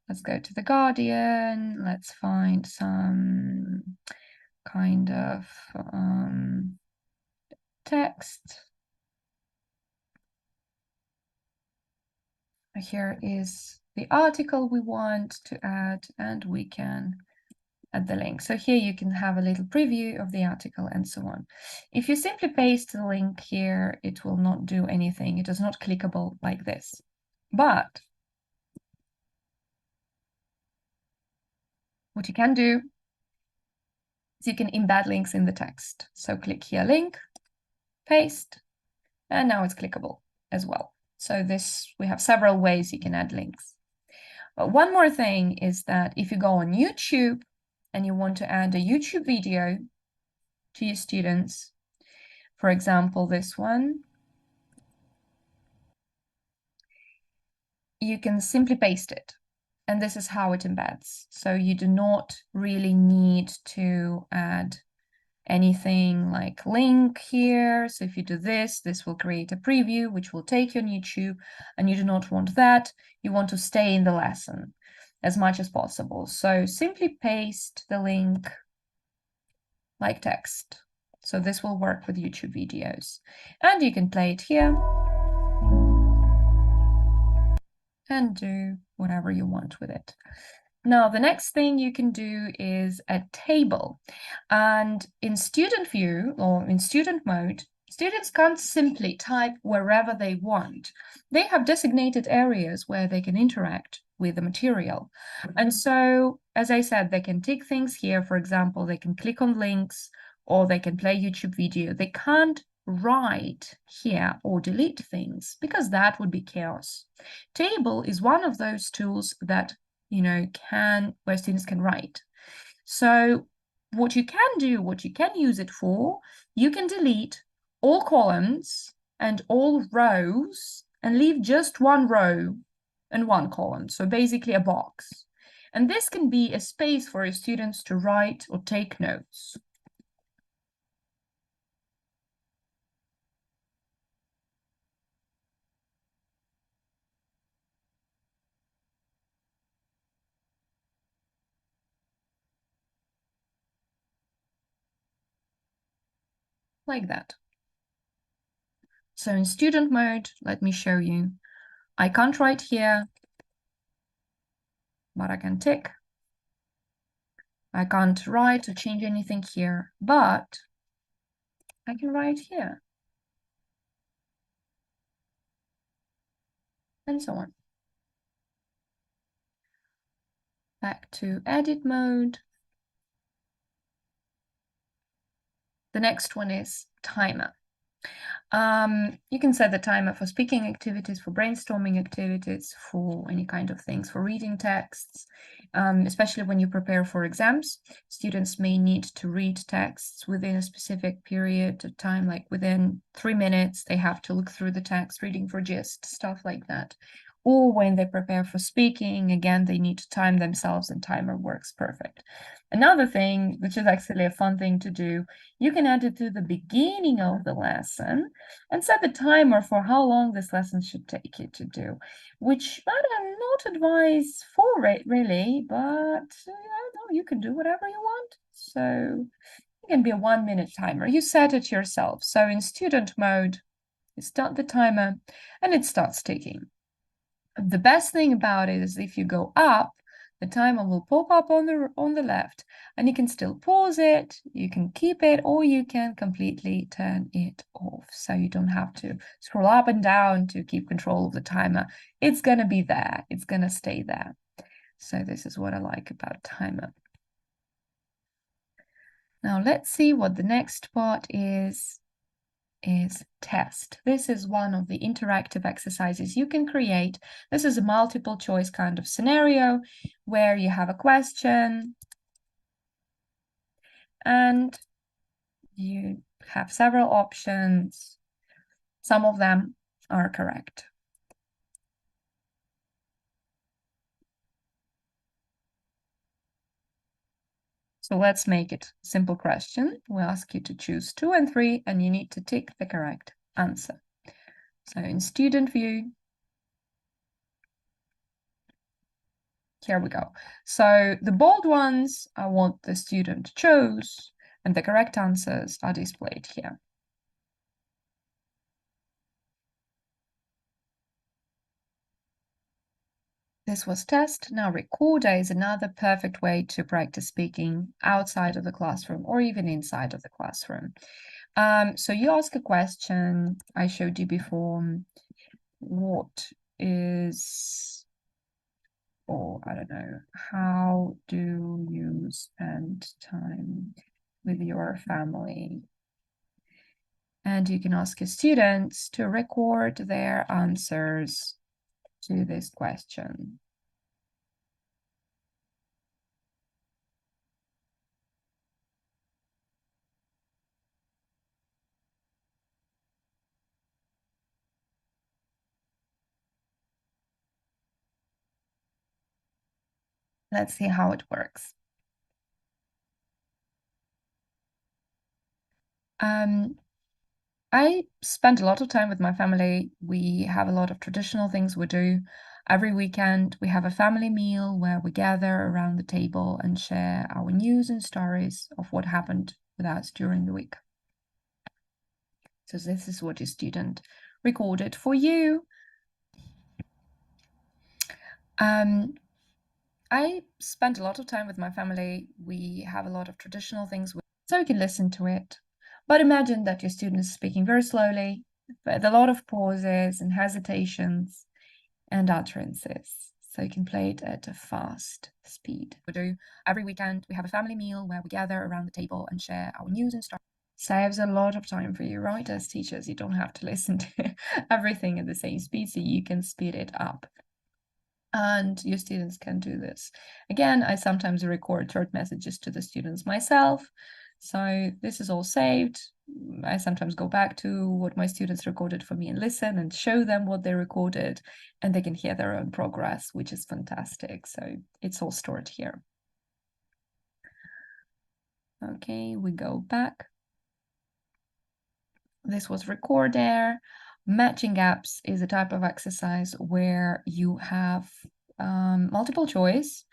Let's go to the Guardian. Let's find some kind of text. Here is the article we want to add, and we can add the link. So here you can have a little preview of the article and so on. If you simply paste the link here, it will not do anything. It is not clickable like this. But what you can do is you can embed links in the text. So click here, link, paste, and now it's clickable as well. So we have several ways you can add links. But one more thing is that if you go on YouTube and you want to add a YouTube video to your students, for example, this one, you can simply paste it. And this is how it embeds. So you do not really need to add anything like link here. So if you do this, this will create a preview, which will take you on YouTube, and you do not want that. You want to stay in the lesson as much as possible. So simply paste the link like text. So this will work with YouTube videos. And you can play it here and do whatever you want with it. Now, the next thing you can do is a table. And in student view or in student mode, students can't simply type wherever they want. They have designated areas where they can interact with the material. And so, as I said, they can tick things here. For example, they can click on links or they can play YouTube video. They can't write here or delete things because that would be chaos. Table is one of those tools that where students can write. So what you can do, what you can use it for, you can delete all columns and all rows and leave just one row and one column. So basically a box. And this can be a space for your students to write or take notes. Like that. So in student mode, let me show you. I can't write here, but I can tick. I can't write or change anything here, but I can write here. And so on. Back to edit mode. The next one is timer. You can set the timer for speaking activities, for brainstorming activities, for any kind of things, for reading texts, especially when you prepare for exams. Students may need to read texts within a specific period of time, like within 3 minutes, they have to look through the text, reading for gist, stuff like that. Or when they prepare for speaking, again, they need to time themselves and timer works perfect. Another thing, which is actually a fun thing to do, you can add it to the beginning of the lesson and set the timer for how long this lesson should take you to do, which I do not advise for it really, but you can do whatever you want. So it can be a 1-minute timer. You set it yourself. So in student mode, you start the timer and it starts ticking. The best thing about it is if you go up, the timer will pop up on the left, and you can still pause it, you can keep it, or you can completely turn it off. So you don't have to scroll up and down to keep control of the timer. It's gonna be there, it's gonna stay there. So this is what I like about timer. Now let's see what the next part is test. This is one of the interactive exercises you can create. This is a multiple choice kind of scenario where you have a question and you have several options. Some of them are correct. So let's make it a simple question. We'll ask you to choose 2 and 3, and you need to tick the correct answer. So in student view, here we go. So the bold ones are what the student chose, and the correct answers are displayed here. This was test. Now recorder is another perfect way to practice speaking outside of the classroom or even inside of the classroom. So you ask a question. I showed you before. What is, or I don't know, how do you spend time with your family? And you can ask your students to record their answers to this question. Let's see how it works. I spend a lot of time with my family. We have a lot of traditional things we do. Every weekend, we have a family meal where we gather around the table and share our news and stories of what happened with us during the week. So this is what your student recorded for you. I spend a lot of time with my family. We have a lot of traditional things, so you can listen to it. But imagine that your student is speaking very slowly, with a lot of pauses and hesitations and utterances. So you can play it at a fast speed. We do every weekend, we have a family meal where we gather around the table and share our news and stories. Saves a lot of time for you, right? As teachers, you don't have to listen to everything at the same speed, so you can speed it up. And your students can do this. Again, I sometimes record short messages to the students myself. So this is all saved. I sometimes go back to what my students recorded for me and listen and show them what they recorded, and they can hear their own progress, which is fantastic. So it's all stored here. Okay, we go back. This was recorder. Matching gaps is a type of exercise where you have multiple choice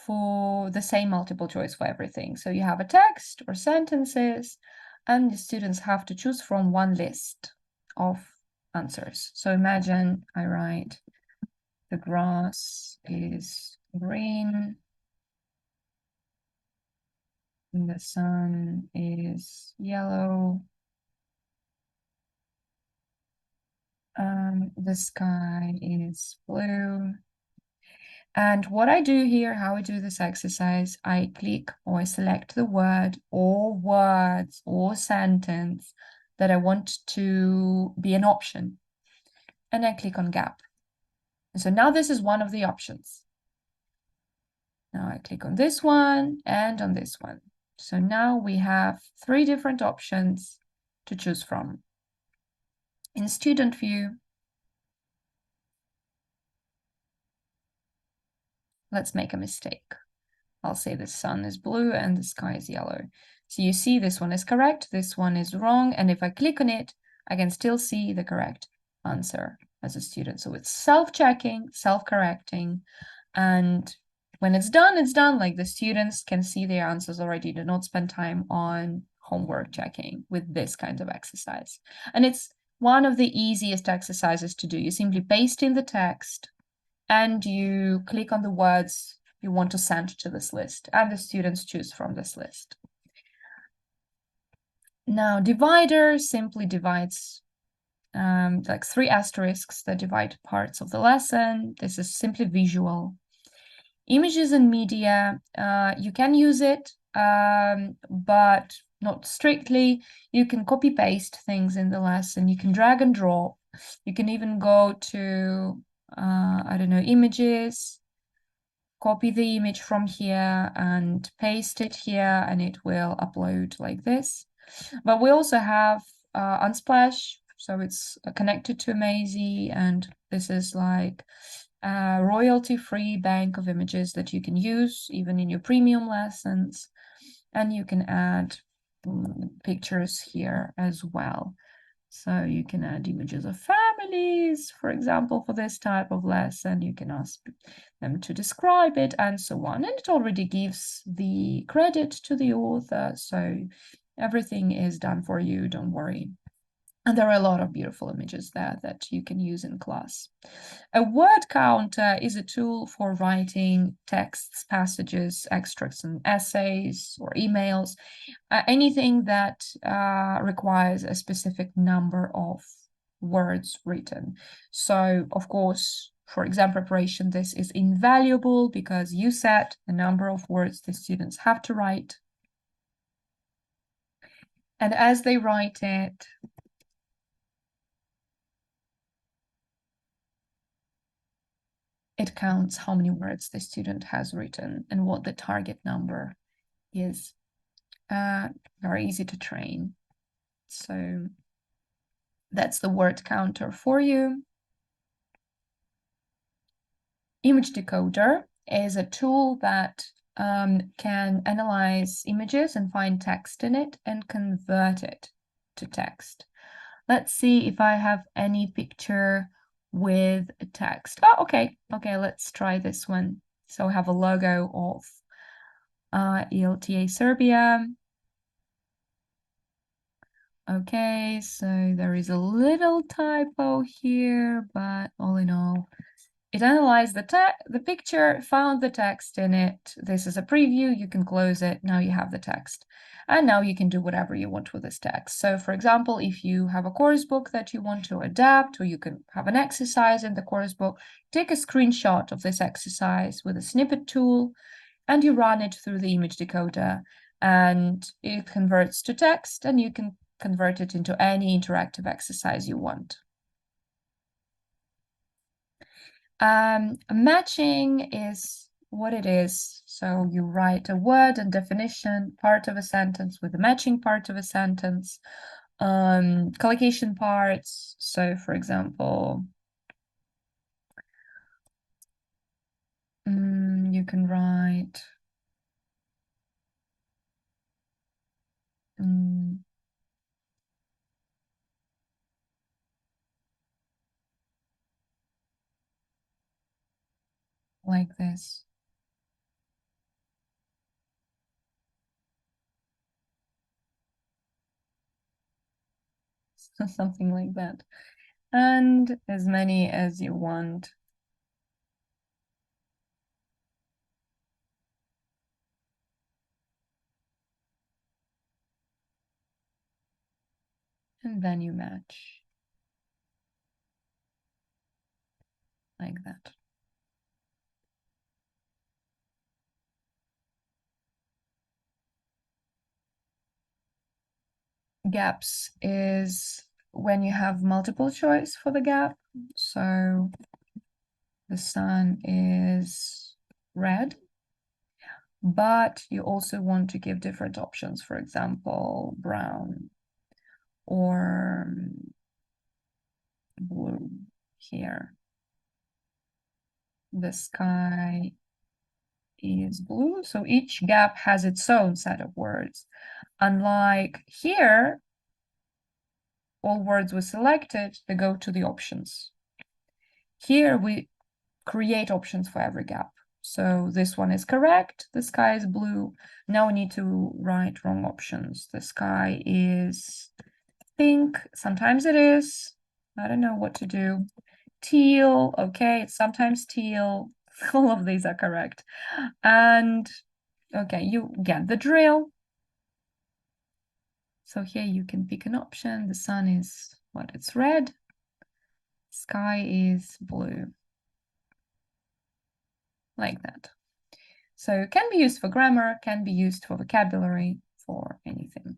for the same multiple choice for everything. So you have a text or sentences, and the students have to choose from one list of answers. So imagine I write, the grass is green, the sun is yellow, the sky is blue. And what I do here, how I do this exercise, I click or I select the word or words or sentence that I want to be an option. And I click on gap. And so now this is one of the options. Now I click on this one and on this one. So now we have 3 different options to choose from. In student view, let's make a mistake. I'll say the sun is blue and the sky is yellow. So you see this one is correct, this one is wrong, and if I click on it, I can still see the correct answer as a student. So it's self-checking, self-correcting, and when it's done, like the students can see their answers already, do not spend time on homework checking with this kind of exercise. And it's one of the easiest exercises to do. You simply paste in the text and you click on the words you want to send to this list, and the students choose from this list. Now, divider simply divides like 3 asterisks that divide parts of the lesson. This is simply visual. Images and media, you can use it but not strictly. You can copy paste things in the lesson. You can drag and drop. You can even go to, I don't know, images, copy the image from here and paste it here, and it will upload like this. But we also have Unsplash, so it's connected to Amazee, and this is like a royalty-free bank of images that you can use even in your premium lessons. And you can add pictures here as well. So you can add images of families, for example, for this type of lesson. You can ask them to describe it and so on. And it already gives the credit to the author. So everything is done for you, don't worry. And there are a lot of beautiful images there that you can use in class. A word counter is a tool for writing texts, passages, extracts, and essays or emails, anything that requires a specific number of words written. So, of course, for exam preparation, this is invaluable because you set the number of words the students have to write. And as they write it, it counts how many words the student has written and what the target number is. Very easy to train. So that's the word counter for you. Image decoder is a tool that can analyze images and find text in it and convert it to text. Let's see if I have any picture with text. Oh, okay. Okay, let's try this one. So I have a logo of ELTA Serbia. Okay, so there is a little typo here, but all in all, it analyzed the picture, found the text in it. This is a preview. You can close it. Now you have the text. And now you can do whatever you want with this text. So for example, if you have a course book that you want to adapt, or you can have an exercise in the course book, take a screenshot of this exercise with a snippet tool, and you run it through the image decoder, and it converts to text, and you can convert it into any interactive exercise you want. Matching is what it is. So you write a word and definition, part of a sentence with a matching part of a sentence, collocation parts. So for example, you can write like this. Something like that. And as many as you want. And then you match like that. Gaps is when you have multiple choice for the gap. So the sun is red, but you also want to give different options, for example, brown or blue here. The sky is blue, so each gap has its own set of words. Unlike here, all words were selected, they go to the options. Here we create options for every gap. So this one is correct, the sky is blue. Now we need to write wrong options. The sky is pink, sometimes it is. I don't know what to do. Teal, okay, it's sometimes teal. All of these are correct. And okay, you get the drill. So here you can pick an option. The sun is what? It's red. Sky is blue. Like that. So it can be used for grammar, can be used for vocabulary, for anything.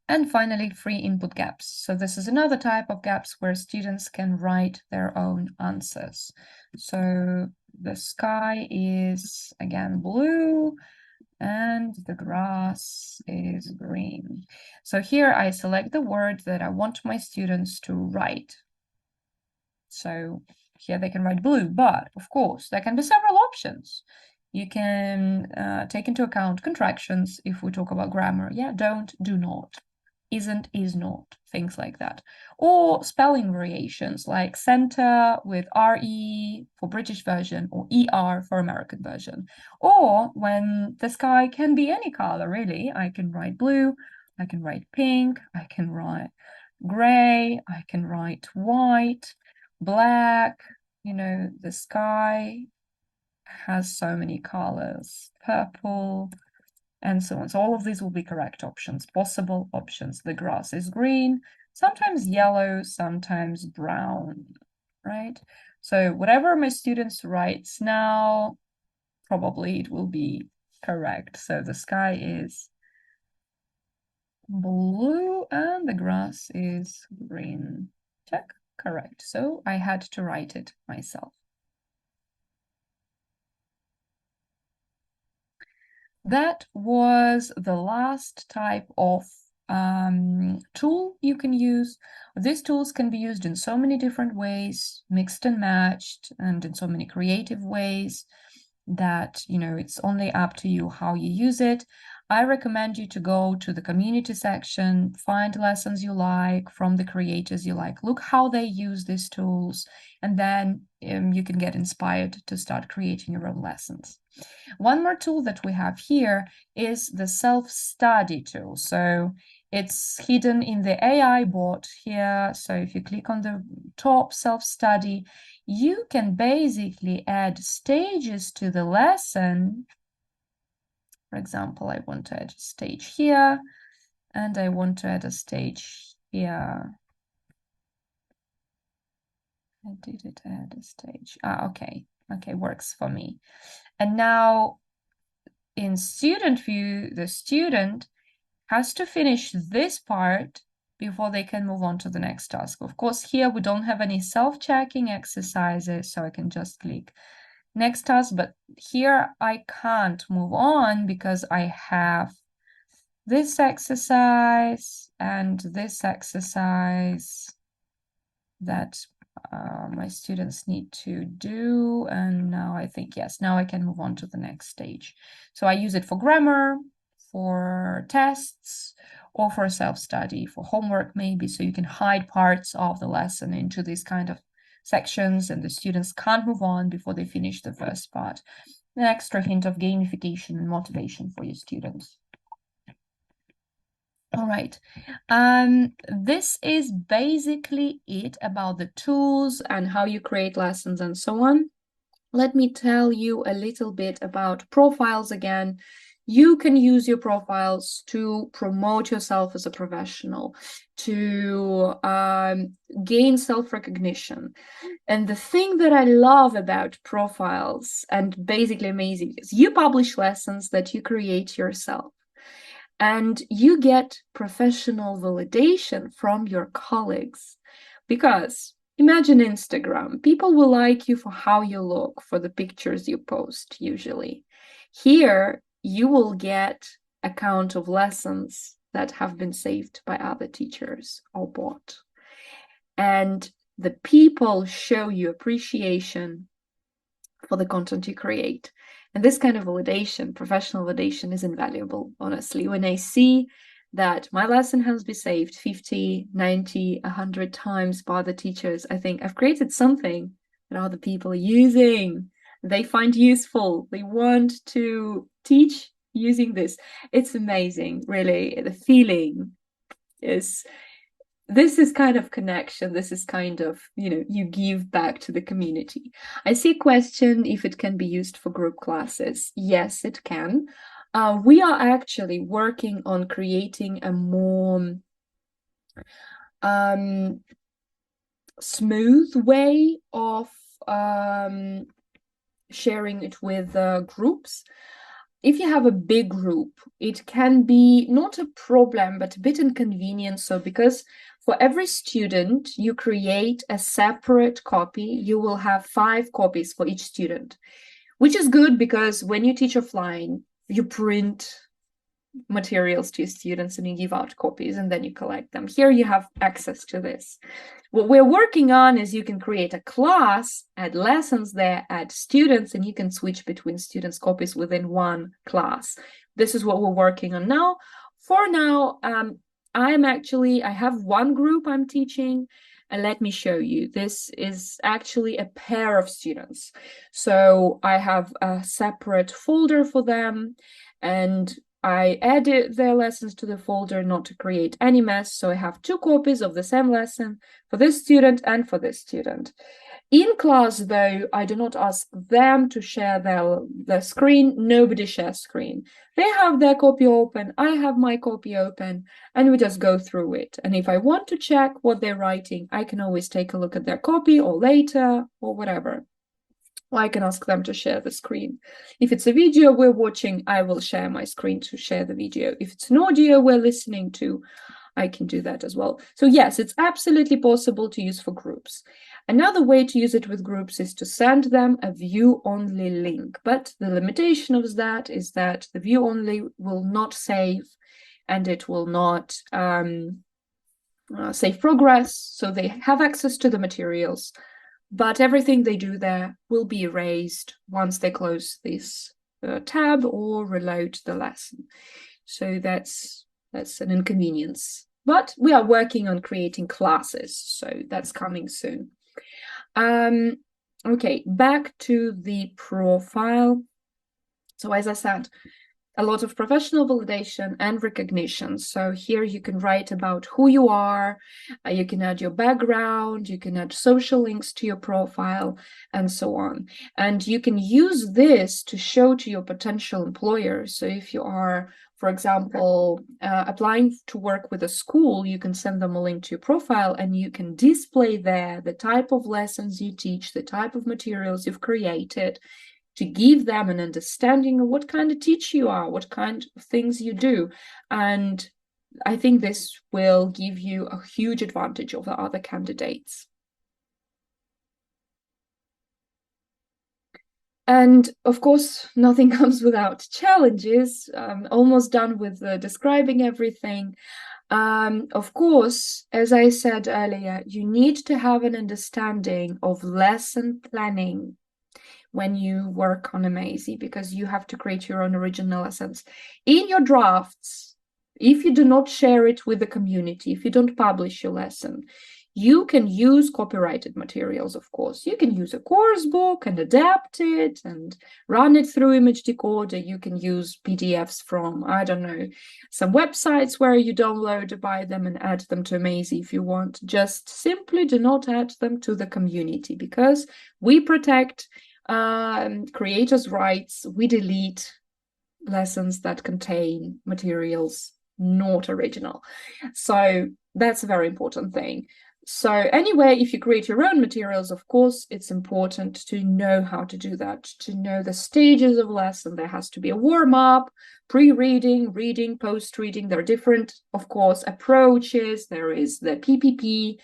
And finally, free input gaps. So this is another type of gaps where students can write their own answers. So the sky is, again, blue, and the grass is green. So here I select the word that I want my students to write. So here they can write blue, but of course there can be several options. You can take into account contractions if we talk about grammar. Yeah, don't, do not, isn't, is not, things like that. Or spelling variations like center with RE for British version or ER for American version. Or when the sky can be any color, really, I can write blue, I can write pink, I can write gray, I can write white, black, the sky has so many colors, purple, and so on. So all of these will be correct options, possible options. The grass is green, sometimes yellow, sometimes brown, right? So whatever my students writes now, probably it will be correct. So the sky is blue and the grass is green. Check, correct. So I had to write it myself. That was the last type of tool you can use. These tools can be used in so many different ways, mixed and matched, and in so many creative ways that, it's only up to you how you use it. I recommend you to go to the community section, find lessons you like from the creators you like, look how they use these tools, and then you can get inspired to start creating your own lessons. One more tool that we have here is the self-study tool. So it's hidden in the AI bot here. So if you click on the top self-study, you can basically add stages to the lesson. For example, I want to add a stage here, and I want to add a stage here. I did it add a stage. Okay. Okay, works for me. And now in student view, the student has to finish this part before they can move on to the next task. Of course, here we don't have any self-checking exercises, so I can just click next task, but here I can't move on because I have this exercise and this exercise that my students need to do. And now I think, yes, now I can move on to the next stage. So I use it for grammar, for tests, or for self-study, for homework maybe, so you can hide parts of the lesson into these kind of sections and the students can't move on before they finish the first part. An extra hint of gamification and motivation for your students. All right. This is basically it about the tools and how you create lessons and so on. Let me tell you a little bit about profiles again. You can use your profiles to promote yourself as a professional, to gain self-recognition. And the thing that I love about profiles, and basically amazing, is you publish lessons that you create yourself. And you get professional validation from your colleagues. Because imagine Instagram, people will like you for how you look, for the pictures you post usually. Here, you will get a count of lessons that have been saved by other teachers or bought. And the people show you appreciation for the content you create. And this kind of validation, professional validation, is invaluable, honestly. When I see that my lesson has been saved 50, 90, 100 times by the teachers, I think I've created something that other people are using. They find useful. They want to teach using this. It's amazing, really. The feeling is, this is kind of connection. This is kind of, you give back to the community. I see a question if it can be used for group classes. Yes, it can. We are actually working on creating a more smooth way of sharing it with groups. If you have a big group, it can be not a problem, but a bit inconvenient. So because for every student, you create a separate copy, you will have 5 copies for each student, which is good because when you teach offline, you print materials to your students and you give out copies and then you collect them. Here you have access to this. What we're working on is you can create a class, add lessons there, add students, and you can switch between students' copies within one class. This is what we're working on now. For now, I have one group I'm teaching, and let me show you. This is actually a pair of students. So I have a separate folder for them, and I added their lessons to the folder not to create any mess. So I have 2 copies of the same lesson for this student and for this student. In class, though, I do not ask them to share their screen. Nobody shares screen. They have their copy open, I have my copy open, and we just go through it. And if I want to check what they're writing, I can always take a look at their copy or later or whatever. Or I can ask them to share the screen. If it's a video we're watching, I will share my screen to share the video. If it's an audio we're listening to, I can do that as well. So yes, it's absolutely possible to use for groups. Another way to use it with groups is to send them a view-only link. But the limitation of that is that the view-only will not save and it will not save progress. So they have access to the materials, but everything they do there will be erased once they close this tab or reload the lesson. So that's an inconvenience. But we are working on creating classes, so that's coming soon. Okay, back to the profile. So as I said, a lot of professional validation and recognition. So here you can write about who you are, you can add your background, you can add social links to your profile, and so on. And you can use this to show to your potential employers. So if you are, for example, applying to work with a school, you can send them a link to your profile and you can display there the type of lessons you teach, the type of materials you've created, to give them an understanding of what kind of teacher you are, what kind of things you do. And I think this will give you a huge advantage over other candidates. And of course, nothing comes without challenges. Almost done with describing everything. Of course, as I said earlier, you need to have an understanding of lesson planning when you work on Amazy, because you have to create your own original lessons. In your drafts, if you do not share it with the community, if you don't publish your lesson, you can use copyrighted materials, of course. You can use a course book and adapt it and run it through image decoder. You can use PDFs from, I don't know, some websites where you download, buy them and add them to Amazy if you want. Just simply do not add them to the community, because we protect creators' rights. We delete lessons that contain materials not original. So that's a very important thing. So anyway, if you create your own materials, of course, it's important to know how to do that, to know the stages of lesson. There has to be a warm-up, pre-reading, reading, post-reading. There are different, of course, approaches. There is the PPP,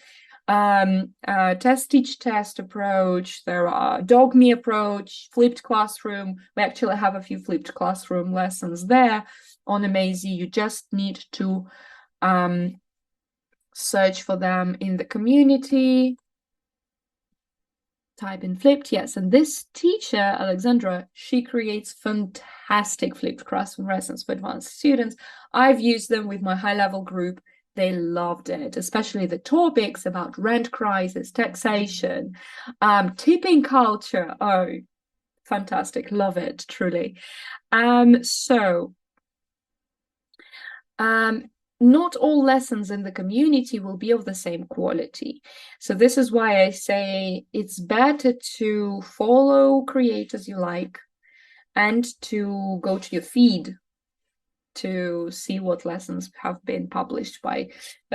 test teach test approach, there are dog-me approach, flipped classroom. We actually have a few flipped classroom lessons there on Amazy. You just need to search for them in the community, type in flipped, yes. And this teacher, Alexandra, she creates fantastic flipped classroom lessons for advanced students. I've used them with my high-level group. They loved it, especially the topics about rent crisis, taxation, tipping culture. Oh, fantastic. Love it, truly. Not all lessons in the community will be of the same quality. So this is why I say it's better to follow creators you like and to go to your feed to see what lessons have been published by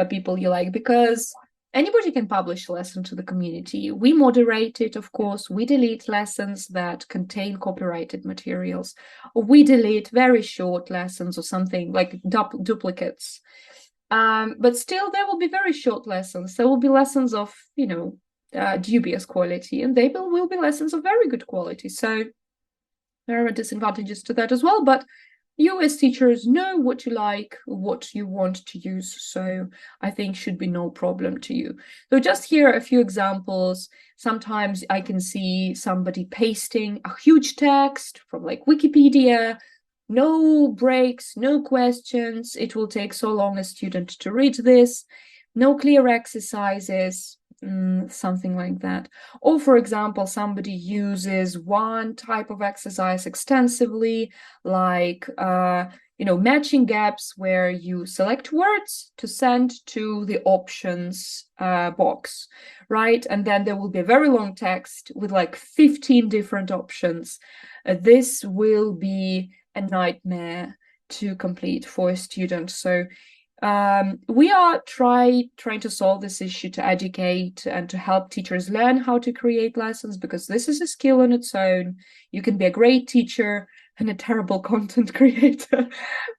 people you like, because anybody can publish a lesson to the community. We moderate it, of course. We delete lessons that contain copyrighted materials. Or we delete very short lessons or something like duplicates. But still, there will be very short lessons. There will be lessons of, dubious quality, and they will be lessons of very good quality. So there are disadvantages to that as well, but you as teachers know what you like, what you want to use, so I think should be no problem to you. So just here a few examples. Sometimes I can see somebody pasting a huge text from like Wikipedia, no breaks, no questions. It will take so long a student to read this, no clear exercises, something like that. Or for example, somebody uses one type of exercise extensively, like matching gaps, where you select words to send to the options box, right? And then there will be a very long text with like 15 different options. This will be a nightmare to complete for a student. So we are trying to solve this issue, to educate and to help teachers learn how to create lessons, because this is a skill on its own. You can be a great teacher and a terrible content creator.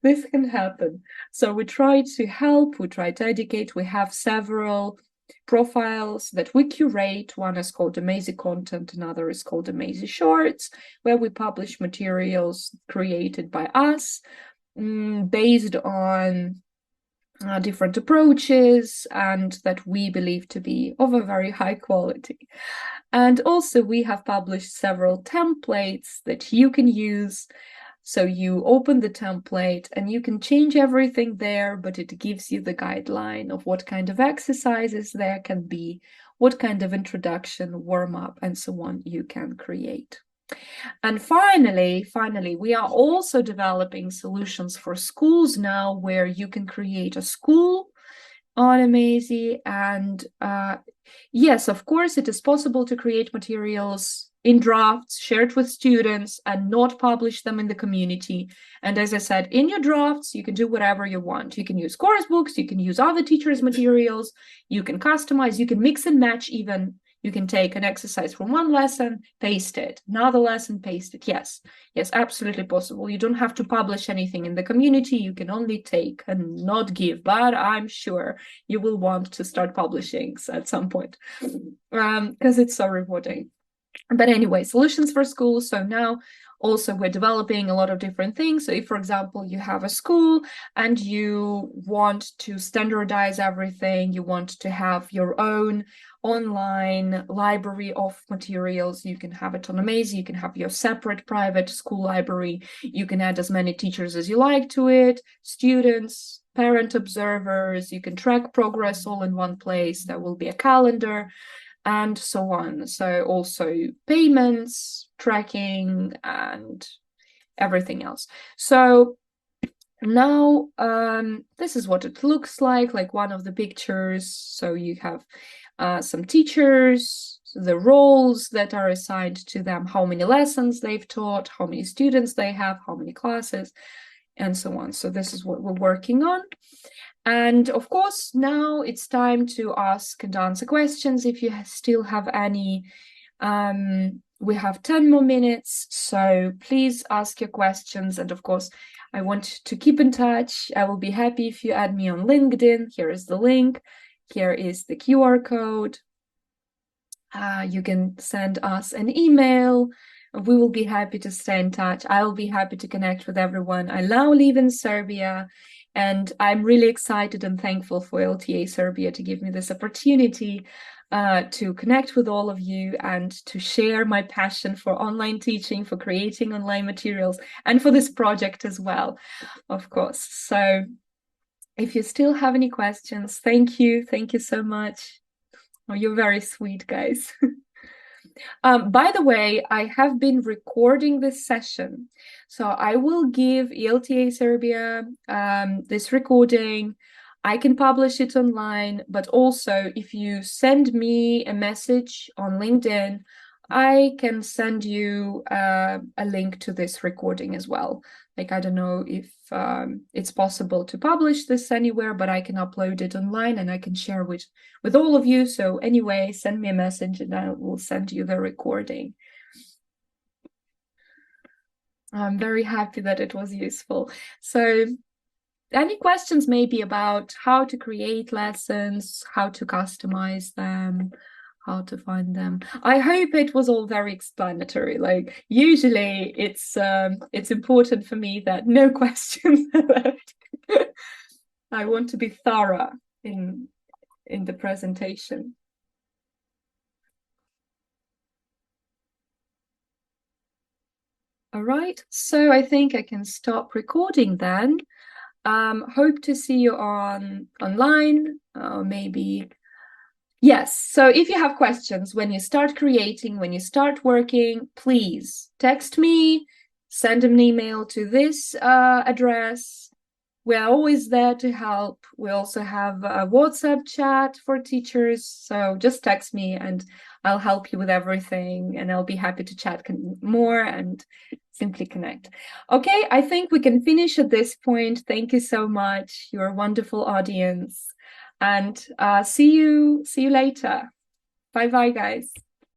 This can happen. So we try to help, we try to educate. We have several profiles that we curate. One is called Amazing Content, another is called Amazing Shorts, where we publish materials created by us, based on different approaches and that we believe to be of a very high quality. And also we have published several templates that you can use. So you open the template and you can change everything there, but it gives you the guideline of what kind of exercises there can be, what kind of introduction, warm-up, and so on you can create. And finally, we are also developing solutions for schools now, where you can create a school on Amazy. And yes, of course, it is possible to create materials in drafts, shared with students, and not publish them in the community. And as I said, in your drafts, you can do whatever you want. You can use course books, you can use other teachers' materials, you can customize, you can mix and match even. You can take an exercise from one lesson, paste it, another lesson, paste it. Yes, absolutely possible. You don't have to publish anything in the community. You can only take and not give, but I'm sure you will want to start publishing at some point, because it's so rewarding. But anyway, solutions for schools. So now also we're developing a lot of different things. So if, for example, you have a school and you want to standardize everything, you want to have your own online library of materials, you can have it on Amazy, you can have your separate private school library, you can add as many teachers as you like to it, students, parent observers, you can track progress all in one place. There will be a calendar and so on. So also payments, tracking, and everything else. So now this is what it looks like one of the pictures. So you have some teachers, the roles that are assigned to them, how many lessons they've taught, how many students they have, how many classes, and so on. So this is what we're working on. And of course, now it's time to ask and answer questions if you still have any. We have 10 more minutes, so please ask your questions. And of course, I want to keep in touch. I will be happy if you add me on LinkedIn. Here is the link. Here is the QR code. You can send us an email. We will be happy to stay in touch. I will be happy to connect with everyone. I now live in Serbia, and I'm really excited and thankful for ELTA Serbia to give me this opportunity to connect with all of you and to share my passion for online teaching, for creating online materials, and for this project as well, of course. So if you still have any questions, thank you. Thank you so much. Oh, you're very sweet, guys. By the way, I have been recording this session, so I will give ELTA Serbia this recording. I can publish it online, but also if you send me a message on LinkedIn, I can send you a link to this recording as well. Like, I don't know if it's possible to publish this anywhere, but I can upload it online and I can share with all of you. So anyway, send me a message and I will send you the recording. I'm very happy that it was useful. So any questions maybe about how to create lessons, how to customize them, how to find them? I hope it was all very explanatory. Like, usually it's important for me that no questions are left. I want to be thorough in the presentation. All right, so I think I can stop recording then. Hope to see you online, maybe. Yes, so if you have questions when you start creating, when you start working, please text me, send an email to this address. We're always there to help. We also have a WhatsApp chat for teachers, so just text me and I'll help you with everything, and I'll be happy to chat more and simply connect. Okay, I think we can finish at this point. Thank you so much. You're a wonderful audience. And see you later. Bye bye, guys.